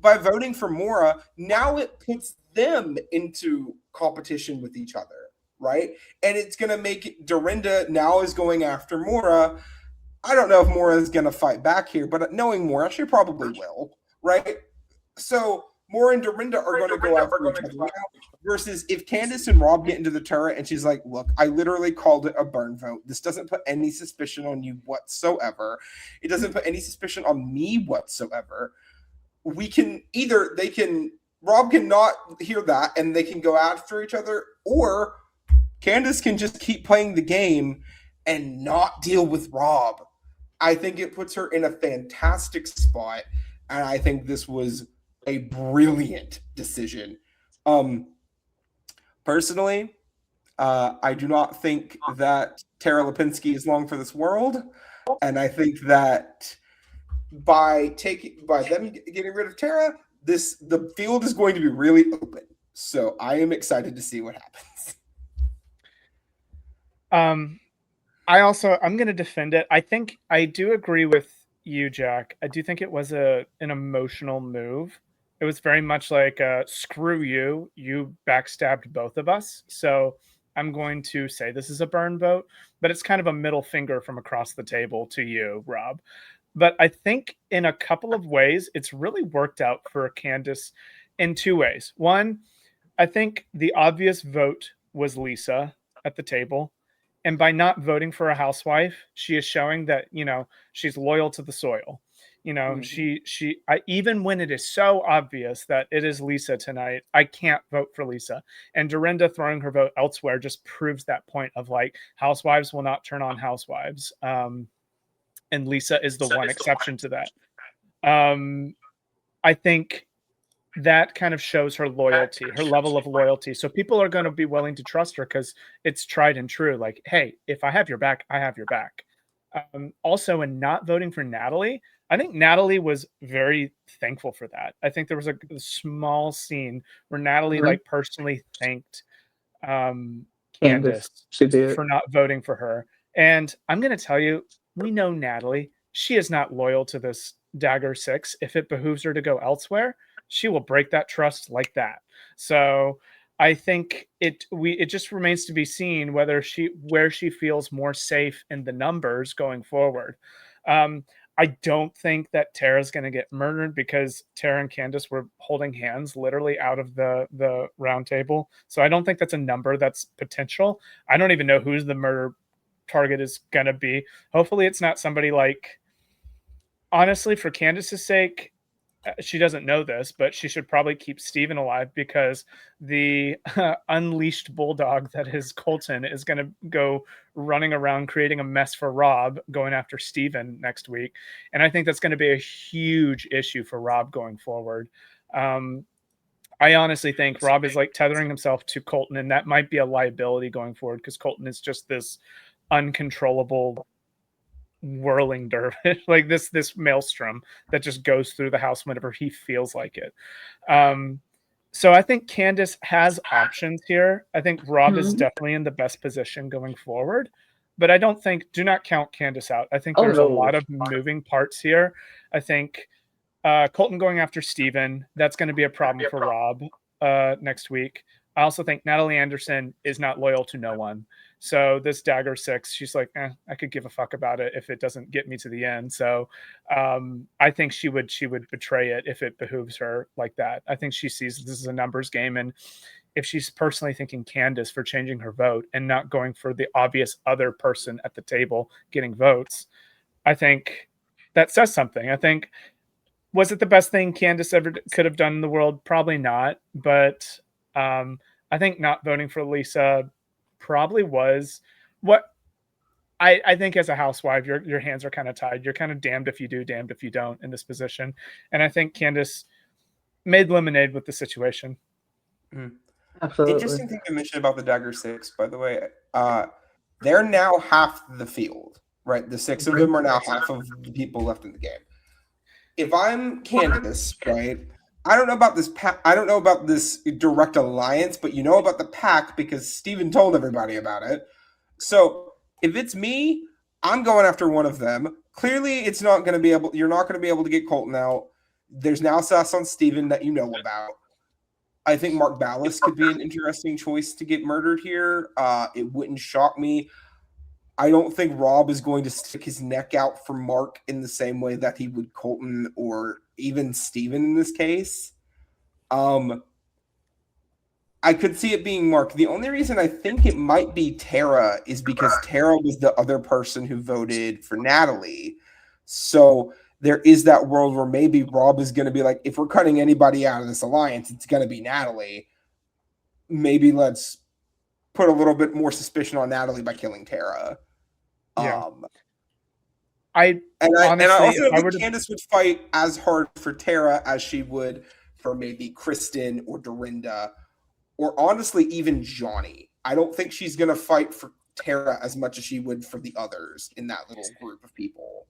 By voting for Mora, now it puts them into competition with each other, right? And it's going to make it, Dorinda now is going after Mora. I don't know if Mora is going to fight back here, but knowing Mora, she probably will, right? So Mora and Dorinda are going to go after each other now, versus if Candace and Rob get into the turret and she's like, look, I literally called it a burn vote. This doesn't put any suspicion on you whatsoever. It doesn't put any suspicion on me whatsoever. We can either, Rob can not hear that and they can go after each other, or Candace can just keep playing the game and not deal with Rob. I think it puts her in a fantastic spot, and I think this was a brilliant decision. Personally, I do not think that Tara Lipinski is long for this world, and I think that by them getting rid of Tara, the field is going to be really open. So I am excited to see what happens. I'm going to defend it. I think I do agree with you, Jack. I do think it was an emotional move. It was very much like, screw you. You backstabbed both of us. So I'm going to say this is a burn vote, but it's kind of a middle finger from across the table to you, Rob. But I think in a couple of ways, it's really worked out for Candace in two ways. One, I think the obvious vote was Lisa at the table. And by not voting for a housewife, she is showing that, she's loyal to the soil. Even when it is so obvious that it is Lisa tonight, I can't vote for Lisa. And Dorinda throwing her vote elsewhere just proves that point of like, housewives will not turn on housewives. And Lisa is the one exception to that. I think that kind of shows her loyalty, her level of loyalty. So people are going to be willing to trust her because it's tried and true. Like, hey, if I have your back, I have your back. Also, in not voting for Natalie, I think Natalie was very thankful for that. I think there was a small scene where Natalie like personally thanked Candace for not voting for her. And I'm going to tell you, we know Natalie. She is not loyal to this Dagger 6. If it behooves her to go elsewhere, she will break that trust like that. So I think it just remains to be seen where she feels more safe in the numbers going forward. I don't think that Tara's going to get murdered because Tara and Candace were holding hands literally out of the round table. So I don't think that's a number that's potential. I don't even know who's the murder target is going to be. Hopefully it's not somebody like, honestly, for Candace's sake, she doesn't know this, but she should probably keep Steven alive because the unleashed bulldog that is Colton is going to go running around creating a mess for Rob going after Steven next week. And I think that's going to be a huge issue for Rob going forward. I honestly think Rob is like tethering himself to Colton, and that might be a liability going forward because Colton is just this uncontrollable whirling dervish, like this maelstrom that just goes through the house whenever he feels like it. So I think Candace has options here. I think Rob is definitely in the best position going forward, but I do not count Candace out. I think there's a lot of moving parts here. I think Colton going after Steven, that's going to be a problem for Rob next week. I also think Natalie Anderson is not loyal to no one. So this Dagger 6, she's like, I could give a fuck about it if it doesn't get me to the end. So I think she would betray it if it behooves her like that. I think she sees this is a numbers game. And if she's personally thanking Candace for changing her vote and not going for the obvious other person at the table getting votes, I think that says something. I think, was it the best thing Candace ever could have done in the world? Probably not. But I think not voting for Lisa probably was what I think as a housewife, your hands are kind of tied. You're kind of damned if you do, damned if you don't in this position. And I think Candace made lemonade with the situation. Absolutely. Interesting thing to mention about the Dagger 6, by the way. They're now half the field, right? The 6 of them are now half of the people left in the game. If I'm Candace, right, I don't know about this I don't know about this direct alliance, but you know about the pack because Steven told everybody about it. So if it's me, I'm going after one of them. Clearly, it's not going to be able. You're not going to be able to get Colton out. There's now sass on Steven that you know about. I think Mark Ballas could be an interesting choice to get murdered here. It wouldn't shock me. I don't think Rob is going to stick his neck out for Mark in the same way that he would Colton or even Steven in this case. I could see it being Mark. The only reason I think it might be Tara is because Tara was the other person who voted for Natalie. So there is that world where maybe Rob is going to be like, if we're cutting anybody out of this alliance, it's going to be Natalie. Maybe let's put a little bit more suspicion on Natalie by killing Tara. Yeah. I also don't think to... Candace would fight as hard for Tara as she would for maybe Kristen or Dorinda. Or honestly, even Johnny. I don't think she's going to fight for Tara as much as she would for the others in that little group of people.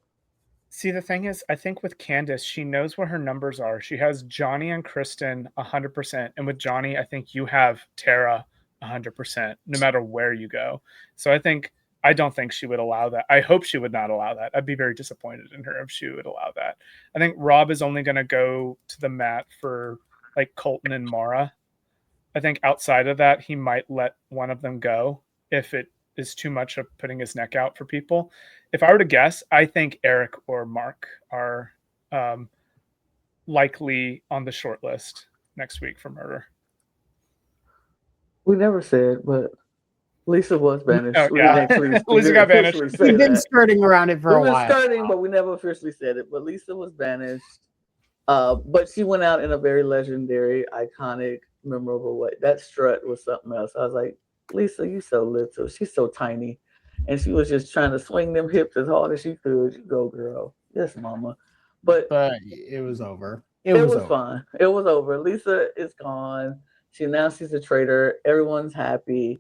See, the thing is, I think with Candace, she knows what her numbers are. She has Johnny and Kristen 100%. And with Johnny, I think you have Tara 100%, no matter where you go. So I don't think she would allow that. I hope she would not allow that. I'd be very disappointed in her if she would allow that. I think Rob is only going to go to the mat for like Colton and Mara. I think outside of that, he might let one of them go if it is too much of putting his neck out for people. If I were to guess, I think Eric or Mark are likely on the short list next week for murder. We never said, but Lisa was banished. Oh, yeah. Lisa got banished. We've been skirting around it for a while. We've been skirting, but we never officially said it. But Lisa was banished. But she went out in a very legendary, iconic, memorable way. That strut was something else. I was like, Lisa, you so little. She's so tiny. And she was just trying to swing them hips as hard as she could. You go, girl. Yes, mama. But it was over. It was fun. It was over. Lisa is gone. She announced she's a traitor. Everyone's happy.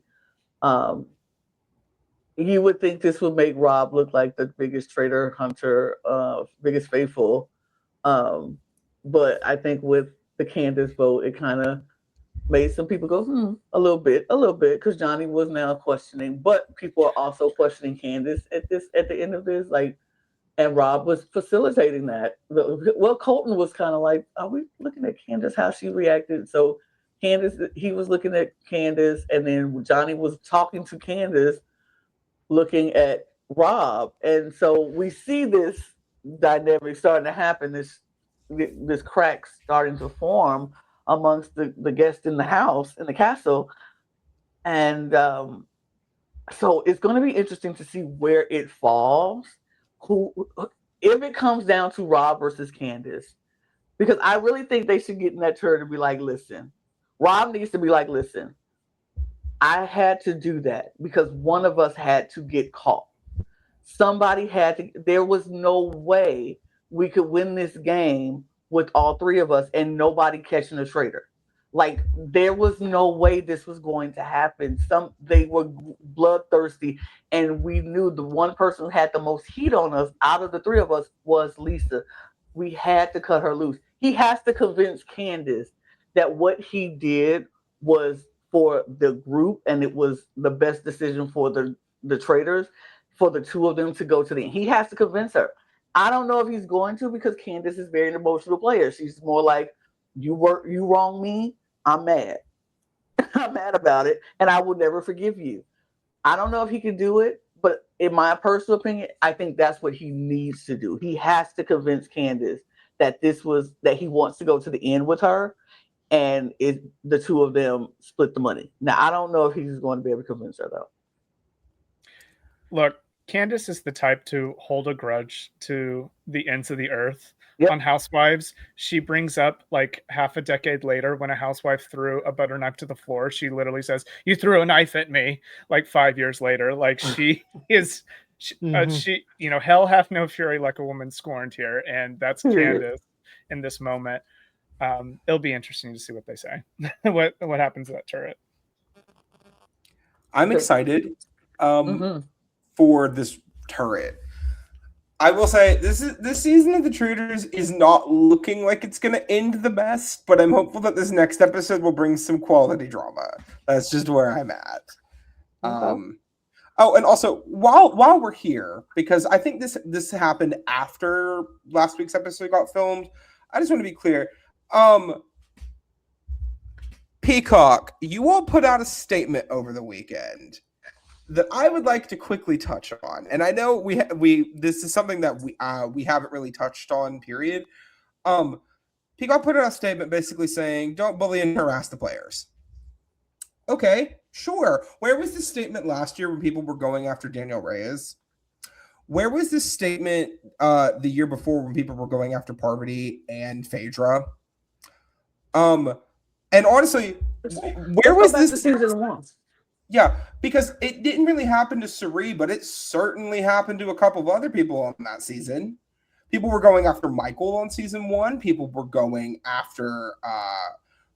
You would think this would make Rob look like the biggest traitor hunter, biggest faithful. But I think with the Candace vote, it kind of made some people go, a little bit, because Johnny was now questioning, but people are also questioning Candace at the end of this, like, and Rob was facilitating that. Well, Colton was kind of like, are we looking at Candace, how she reacted? So Candace, he was looking at Candace, and then Johnny was talking to Candace, looking at Rob, and so we see this dynamic starting to happen, this crack starting to form amongst the guests in the house, in the castle. And so it's going to be interesting to see where it falls. If it comes down to Rob versus Candace, because I really think they should get in that turn and be like, listen, Rob needs to be like, listen, I had to do that because one of us had to get caught. Somebody had to, there was no way we could win this game with all three of us and nobody catching a traitor. Like, there was no way this was going to happen. They were bloodthirsty, and we knew the one person who had the most heat on us out of the three of us was Lisa. We had to cut her loose. He has to convince Candace that what he did was for the group and it was the best decision for the traitors, for the two of them to go to the end. He has to convince her. I don't know if he's going to, because Candace is very an emotional player. She's more like, you wrong me, I'm mad. I'm mad about it, and I will never forgive you. I don't know if he can do it, but in my personal opinion, I think that's what he needs to do. He has to convince Candace that that he wants to go to the end with her, and the two of them split the money. Now, I don't know if he's going to be able to convince her, though. Look, Candace is the type to hold a grudge to the ends of the earth. Yep. On Housewives. She brings up, like, half a decade later, when a housewife threw a butter knife to the floor, she literally says, "You threw a knife at me," like 5 years later. Like, she is, hell hath no fury like a woman scorned here. And that's Candace in this moment. It'll be interesting to see what they say. what happens to that turret. I'm excited for this turret. I will say this season of the Traitors is not looking like it's going to end the best, but I'm hopeful that this next episode will bring some quality drama. That's just where I'm at. Okay. Oh, and also while we're here, because I think this happened after last week's episode got filmed, I just want to be clear. Peacock, you all put out a statement over the weekend that I would like to quickly touch on, and I know we this is something that we haven't really touched on. Period. Peacock put out a statement basically saying, "Don't bully and harass the players." Okay, sure. Where was this statement last year when people were going after Daniel Reyes? Where was this statement the year before when people were going after Parvati and Phaedra? And honestly, where was this season one? Yeah, because it didn't really happen to Suri, but it certainly happened to a couple of other people on that season. People were going after Michael on season 1. People were going after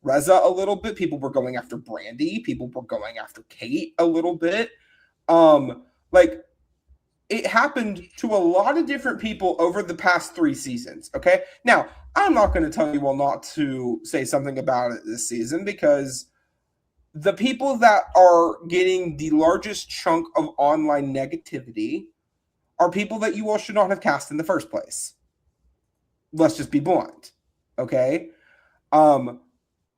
Reza a little bit. People were going after Brandy. People were going after Kate a little bit. Like, it happened to a lot of different people over the past 3 seasons, okay? Now, I'm not going to tell you all not to say something about it this season, because the people that are getting the largest chunk of online negativity are people that you all should not have cast in the first place. Let's just be blunt, okay?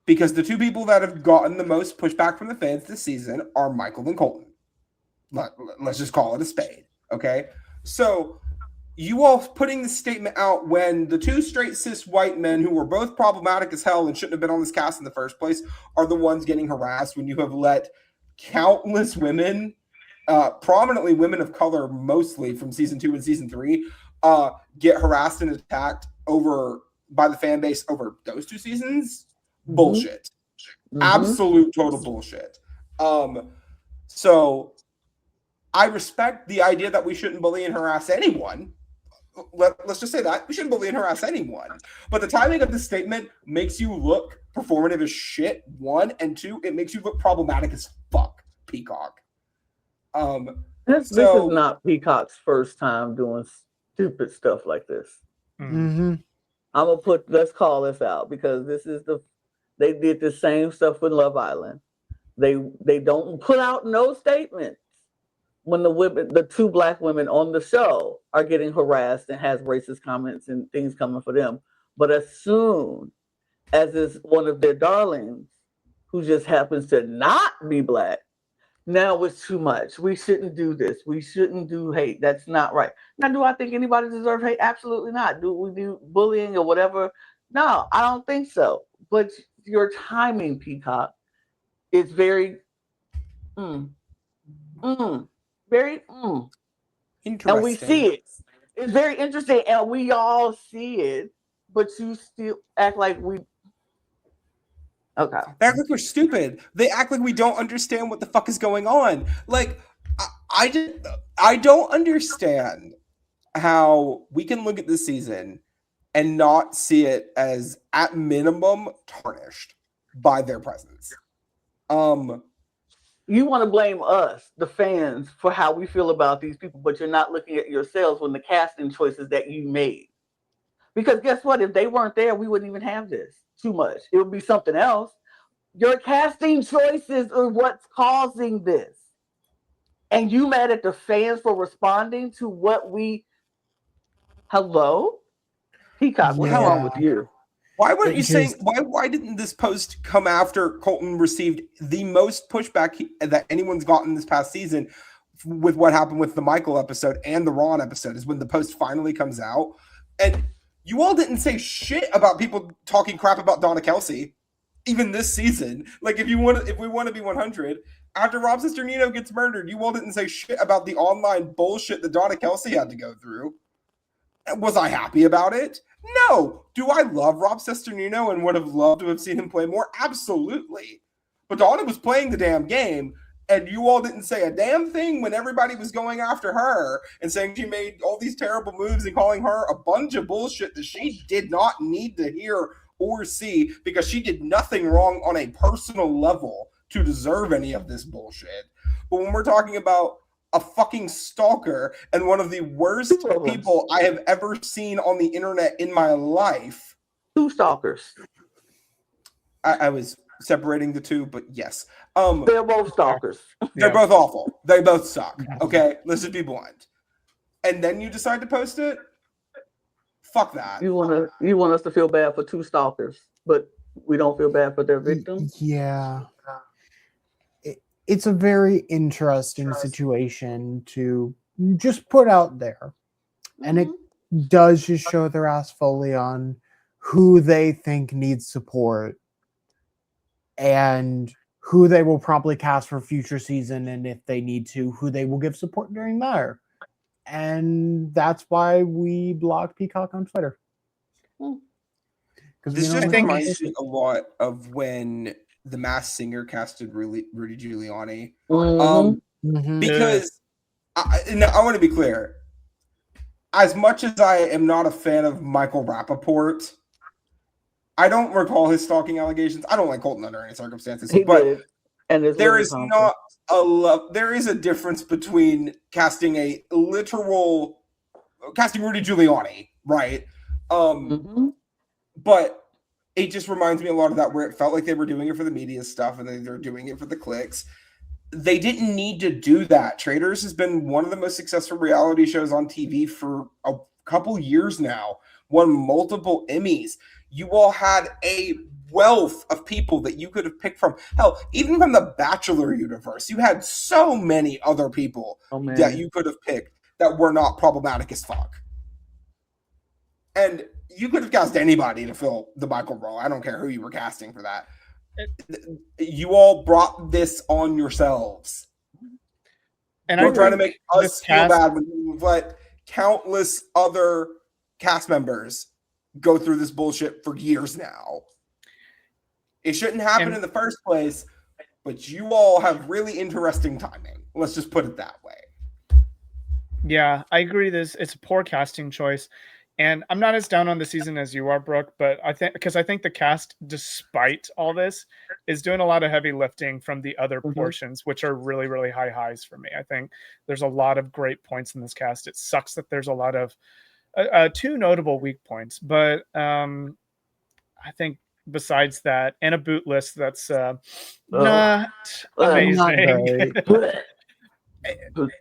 Because the 2 people that have gotten the most pushback from the fans this season are Michael and Colton. Let's just call it a spade, okay? So you all putting this statement out when the 2 straight cis white men who were both problematic as hell and shouldn't have been on this cast in the first place are the ones getting harassed, when you have let countless women, prominently women of color mostly from season 2 and season 3, get harassed and attacked by the fan base over those 2 seasons. Mm-hmm. Bullshit. Mm-hmm. Absolute total bullshit. So I respect the idea that we shouldn't bully and harass anyone. Let's just say that. We shouldn't bully and harass anyone. But the timing of this statement makes you look performative as shit, 1, and 2, it makes you look problematic as fuck, Peacock. This is not Peacock's first time doing stupid stuff like this. Mm-hmm. I'm going to let's call this out, because they did the same stuff with Love Island. They don't put out no statements when the 2 black women on the show are getting harassed and has racist comments and things coming for them. But as soon as it's one of their darlings who just happens to not be black, now it's too much. We shouldn't do this. We shouldn't do hate. That's not right. Now, do I think anybody deserves hate? Absolutely not. Do we do bullying or whatever? No, I don't think so. But your timing, Peacock, is very very interesting. And we see it. It's very interesting, and we all see it, but you still act like we... Okay. They act like we're stupid. They act like we don't understand what the fuck is going on. Like, I don't understand how we can look at this season and not see it as, at minimum, tarnished by their presence. You want to blame us, the fans, for how we feel about these people, but you're not looking at yourselves when the casting choices that you made. Because guess what? If they weren't there, we wouldn't even have this too much. It would be something else. Your casting choices are what's causing this. And you mad at the fans for responding to what we... Hello? Peacock, what's wrong with you? Why weren't you saying, why didn't this post come after Colton received the most pushback that anyone's gotten this past season with what happened with the Michael episode and the Ron episode, is when the post finally comes out? And you all didn't say shit about people talking crap about Donna Kelsey, even this season. Like, if we want to be 100, after Rob's sister Nino gets murdered, you all didn't say shit about the online bullshit that Donna Kelsey had to go through. Was I happy about it? No. Do I love Rob Sesternino and would have loved to have seen him play more? Absolutely. But Donna was playing the damn game, and you all didn't say a damn thing when everybody was going after her and saying she made all these terrible moves and calling her a bunch of bullshit that she did not need to hear or see, because she did nothing wrong on a personal level to deserve any of this bullshit. But when we're talking about a fucking stalker and one of the worst people I have ever seen on the internet in my life. 2 stalkers. I was separating the two, but yes. They're both stalkers. They're both awful. They both suck. Okay, let's just be blunt. And then you decide to post it? Fuck that. You want us to feel bad for 2 stalkers, but we don't feel bad for their victim? Yeah. It's a very interesting situation to just put out there. And it does just show their ass fully on who they think needs support and who they will probably cast for future season, and if they need to, who they will give support during there. And that's why we block Peacock on Twitter. This just reminds me a lot of when The Masked Singer casted Rudy Giuliani. Because I want to be clear. As much as I am not a fan of Michael Rappaport, I don't recall his stalking allegations. I don't like Colton under any circumstances. There is not there is a difference between casting Rudy Giuliani, right? But it just reminds me a lot of that, where it felt like they were doing it for the media stuff and they're doing it for the clicks. They didn't need to do that. Traitors has been one of the most successful reality shows on TV for a couple years now. Won multiple Emmys. You all had a wealth of people that you could have picked from. Hell, even from the Bachelor universe, you had so many other people that you could have picked that were not problematic as fuck. And you could have cast anybody to fill the Michael role. I don't care who you were casting for that. You all brought this on yourselves. And you're trying to make us feel bad when you've let countless other cast members go through this bullshit for years now. It shouldn't happen in the first place, but you all have really interesting timing. Let's just put it that way. Yeah, I agree. It's a poor casting choice. And I'm not as down on the season as you are, Brooke, but I think the cast, despite all this, is doing a lot of heavy lifting from the other portions, which are really, really high highs for me. I think there's a lot of great points in this cast. It sucks that there's a lot of 2 notable weak points, but I think besides that, and a boot list that's not amazing.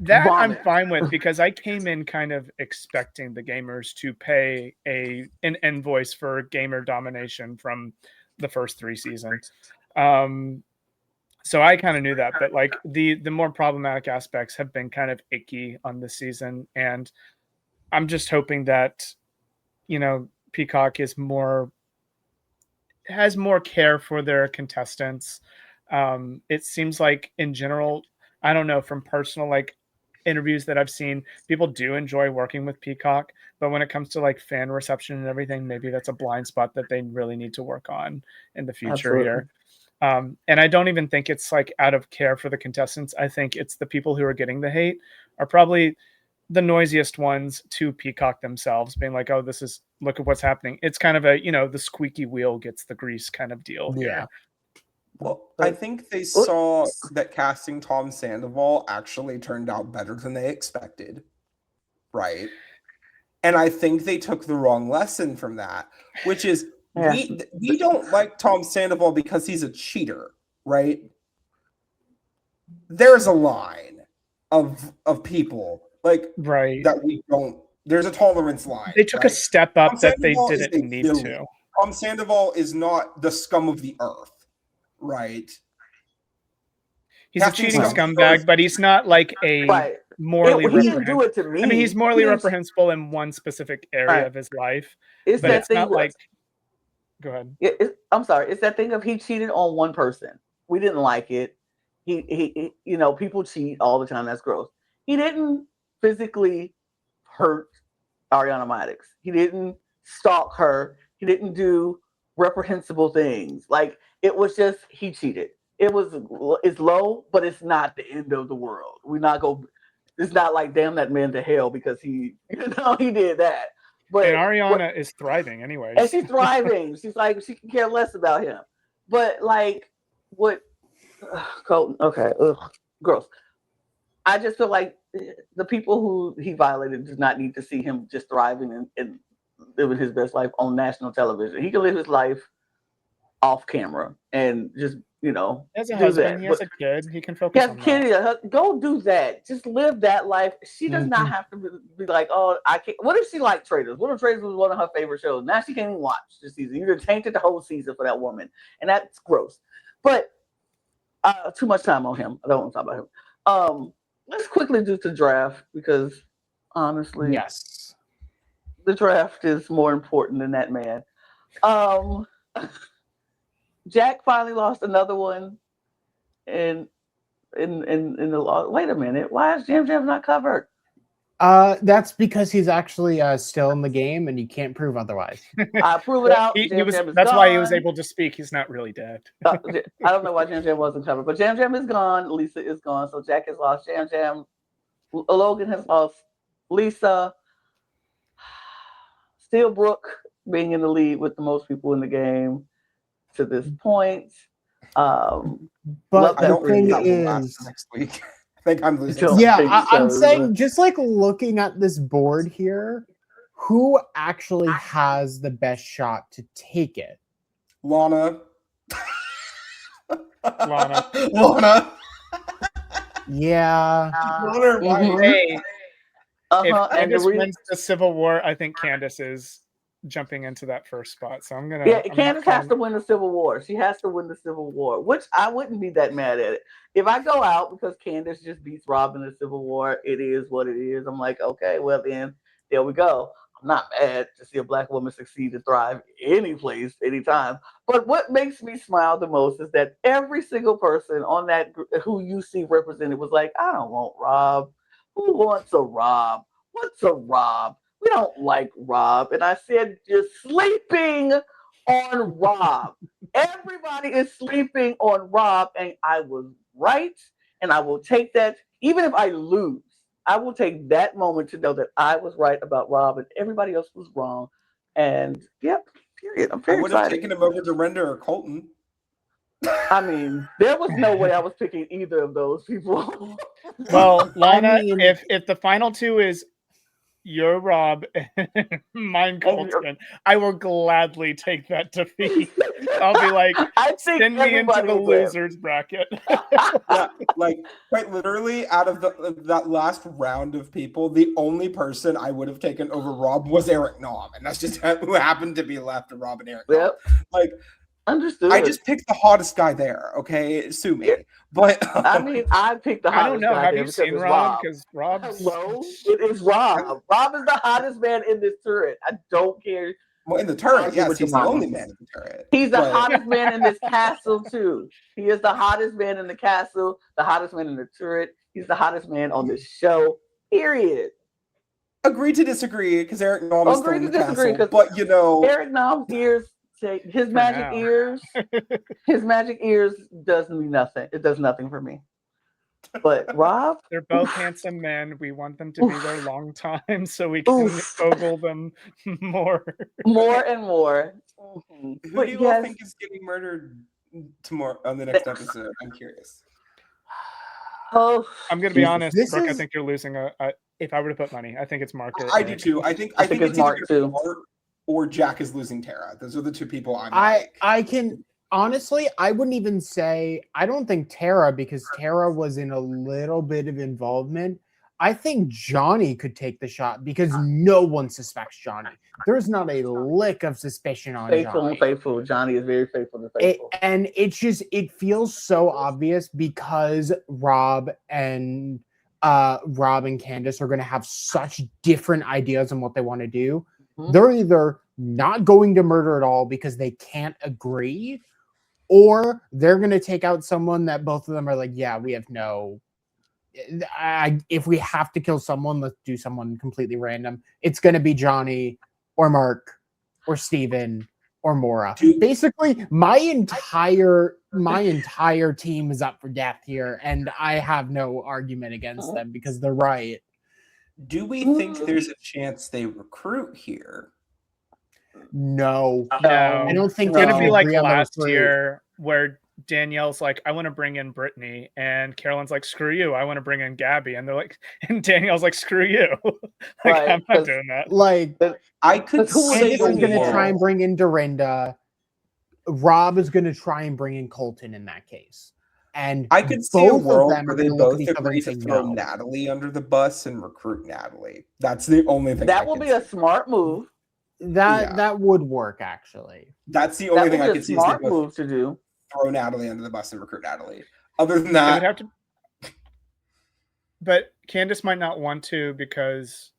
That I'm fine with, because I came in kind of expecting the gamers to pay an invoice for gamer domination from the first 3 seasons. So I kind of knew that, but like the more problematic aspects have been kind of icky on this season, and I'm just hoping that, Peacock has more care for their contestants. It seems like in general, I don't know, from personal interviews that I've seen, people do enjoy working with Peacock, but when it comes to fan reception and everything, maybe that's a blind spot that they really need to work on in the future here. And I don't even think it's out of care for the contestants. I think it's the people who are getting the hate are probably the noisiest ones to Peacock themselves, being like, oh, look at what's happening. It's kind of the squeaky wheel gets the grease kind of deal here. Well, I think they saw that casting Tom Sandoval actually turned out better than they expected, right? And I think they took the wrong lesson from that, which is we don't like Tom Sandoval because he's a cheater, right? There's a line of people that we don't. There's a tolerance line. They took a step up that they didn't need to. Tom Sandoval is not the scum of the earth. Right. He's a cheating scumbag, but he's not a morally reprehensible. Do it to me. I mean, he's morally reprehensible in one specific area of his life. But it's not Go ahead. I'm sorry. It's that thing of he cheated on one person. We didn't like it. He people cheat all the time. That's gross. He didn't physically hurt Ariana Madix. He didn't stalk her. He didn't do reprehensible things. It was just he cheated. It's low, but it's not the end of the world. It's not like damn that man to hell because he did that. But and Ariana is thriving anyway. And she's thriving. She's she can care less about him. But Colton, okay, gross. I just feel like the people who he violated do not need to see him just thriving and living his best life on national television. He can live his life off camera and just, As a do husband, that. he has a kid. He can focus on that. Kid, go do that. Just live that life. She does not have to be like, oh, I can't. What if she liked Traitors? What if Traitors was one of her favorite shows? Now she can't even watch this season. You tainted the whole season for that woman, and that's gross. But too much time on him. I don't want to talk about him. Let's quickly do the draft because honestly, Yes. the draft is more important than that man. Jack finally lost another one, and in the wait a minute, why is Jam Jam not covered? That's because he's actually still in the game, and you can't prove otherwise. I prove it out. That's why he was able to speak. He's not really dead. I don't know why Jam Jam wasn't covered, but Jam Jam is gone. Lisa is gone, so Jack has lost Jam Jam. Logan has lost Lisa. Still Brook being in the lead with the most people in the game to this point. But I don't the thing think is, next week. I think I'm losing. I'm saying, just like looking at this board here, who actually has the best shot to take it? Lana. Lana. Yeah. Hey, if And Candace wins the Civil War, I think Candace is jumping into that first spot. So I'm gonna. Candace has to win the Civil War. She has to win the Civil War, which I wouldn't be that mad at it. If I go out because Candace just beats Rob in the Civil War, it is what it is. I'm like, okay, well then, there we go. I'm not mad to see a Black woman succeed and thrive any place, anytime. But what makes me smile the most is that every single person on that who you see represented was like, I don't want Rob. Who wants a Rob? What's a Rob? We don't like Rob. And I said, you're sleeping on Rob. Everybody is sleeping on Rob. And I was right. And I will take that. Even if I lose, I will take that moment to know that I was right about Rob and everybody else was wrong. And yep, period. I'm very excited. I would have taken him over to Render or Colton. I mean, there was no way I was picking either of those people. Well, Lana, if the final two is your Rob and mine Colton, I will gladly take that defeat. I'll be like, send me into the losers bracket. Yeah, like quite literally, out of that last round of people, the only person I would have taken over Rob was Eric Nom, and that's just who happened to be left of Rob and Eric. Yep. Like, understood. I just picked the hottest guy there. Okay, sue me. But I mean, I picked the hottest. I don't know. Guy Have you seen Rob? Because Rob. Hello, it is Rob. Rob is the hottest man in this turret. I don't care. Well, in the turret, yes, he's the only man in the turret. He's the hottest man in this castle too. He is the hottest man in the castle, the hottest man in the turret. He's the hottest man on this show. Period. Agree to disagree, because Eric Nom is still in the castle. But Eric Nom's ears. His magic ears does me nothing. It does nothing for me. But Rob, they're both handsome men. We want them to be there long time, so we can ogle them more and more. Who do you all think is getting murdered tomorrow on the next episode? I'm curious. Oh, I'm gonna be honest, Brooke. I think you're losing if I were to put money, I think it's Mark. I do too. I think it's Mark too. Or Jack is losing Tara. Those are the two people I can honestly, I wouldn't even say, I don't think Tara, because Tara was in a little bit of involvement. I think Johnny could take the shot because no one suspects Johnny. There's not a lick of suspicion on Johnny. Faithful. Johnny is very faithful and faithful. And it feels so obvious because Rob and Candace are going to have such different ideas on what they want to do. They're either not going to murder at all because they can't agree, or they're going to take out someone that both of them are like, yeah, we have no... if we have to kill someone, let's do someone completely random. It's going to be Johnny or Mark or Steven or Maura. Basically, my entire team is up for death here, and I have no argument against them because they're right. Do we think there's a chance they recruit here? No. I don't think it's going to be like last year where Danielle's like, I want to bring in Brittany, and Carolyn's like, screw you, I want to bring in Gabby, and they're like, and Danielle's like, screw you, like Right, I'm not 'cause- doing that. Like, I could Who would see Candace bring is in going to Laurel? try and bring in Dorinda. Rob is going to try and bring in Colton in that case. And I could see a both of world them where are they gonna look both at each other agree and to say throw no. Natalie under the bus and recruit Natalie. That's the only thing. That will be a smart move. That would work, actually. That's the only That thing I would be a could see is they smart both move to do. throw Natalie under the bus and recruit Natalie. Other than It would that, have to, but Candace might not want to because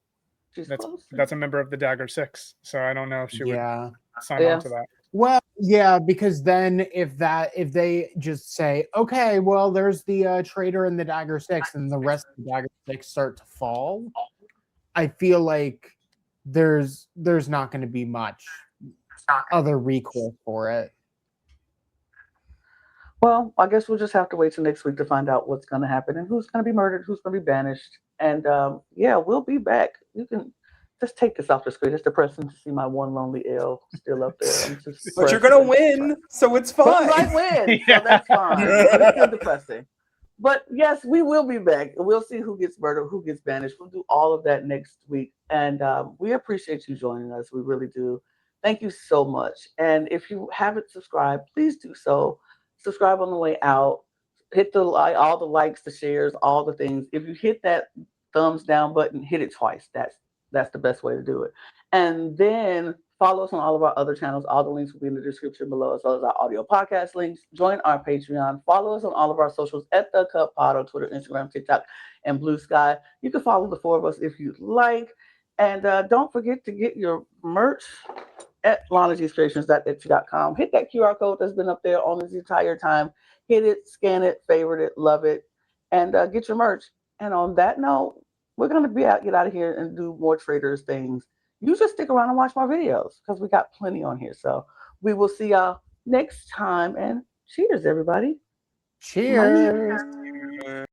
She's that's close. that's a member of the Dagger Six. So I don't know if she would Yeah. sign Yeah. on to that. Well, yeah, because then if they just say, okay, well, there's the Traitor and the Dagger Six, and the rest of the Dagger Six start to fall, I feel like there's not going to be much other recourse for it. Well, I guess we'll just have to wait till next week to find out what's going to happen and who's going to be murdered, who's going to be banished. And yeah, we'll be back. You can just take this off the screen. It's depressing to see my one lonely L still up there. I'm just but you're depressed. gonna win, so it's But fine. I win, so that's fine. But it's still depressing. But yes, we will be back. We'll see who gets murdered, who gets banished. We'll do all of that next week. And we appreciate you joining us. We really do. Thank you so much. And if you haven't subscribed, please do so. Subscribe on the way out. Hit the like, all the likes, the shares, all the things. If you hit that thumbs down button, hit it twice. That's the best way to do it. And then follow us on all of our other channels. All the links will be in the description below, as well as our audio podcast links. Join our Patreon. Follow us on all of our socials at The Cup Pod on Twitter, Instagram, TikTok, and Blue Sky. You can follow the four of us if you'd like. And don't forget to get your merch at lanagcreations.etsy.com. Hit that QR code that's been up there on this entire time. Hit it, scan it, favorite it, love it, and get your merch. And on that note, we're going to get out of here and do more Traitors things. You just stick around and watch my videos because we got plenty on here. So we will see y'all next time. And cheers, everybody. Cheers. Uh,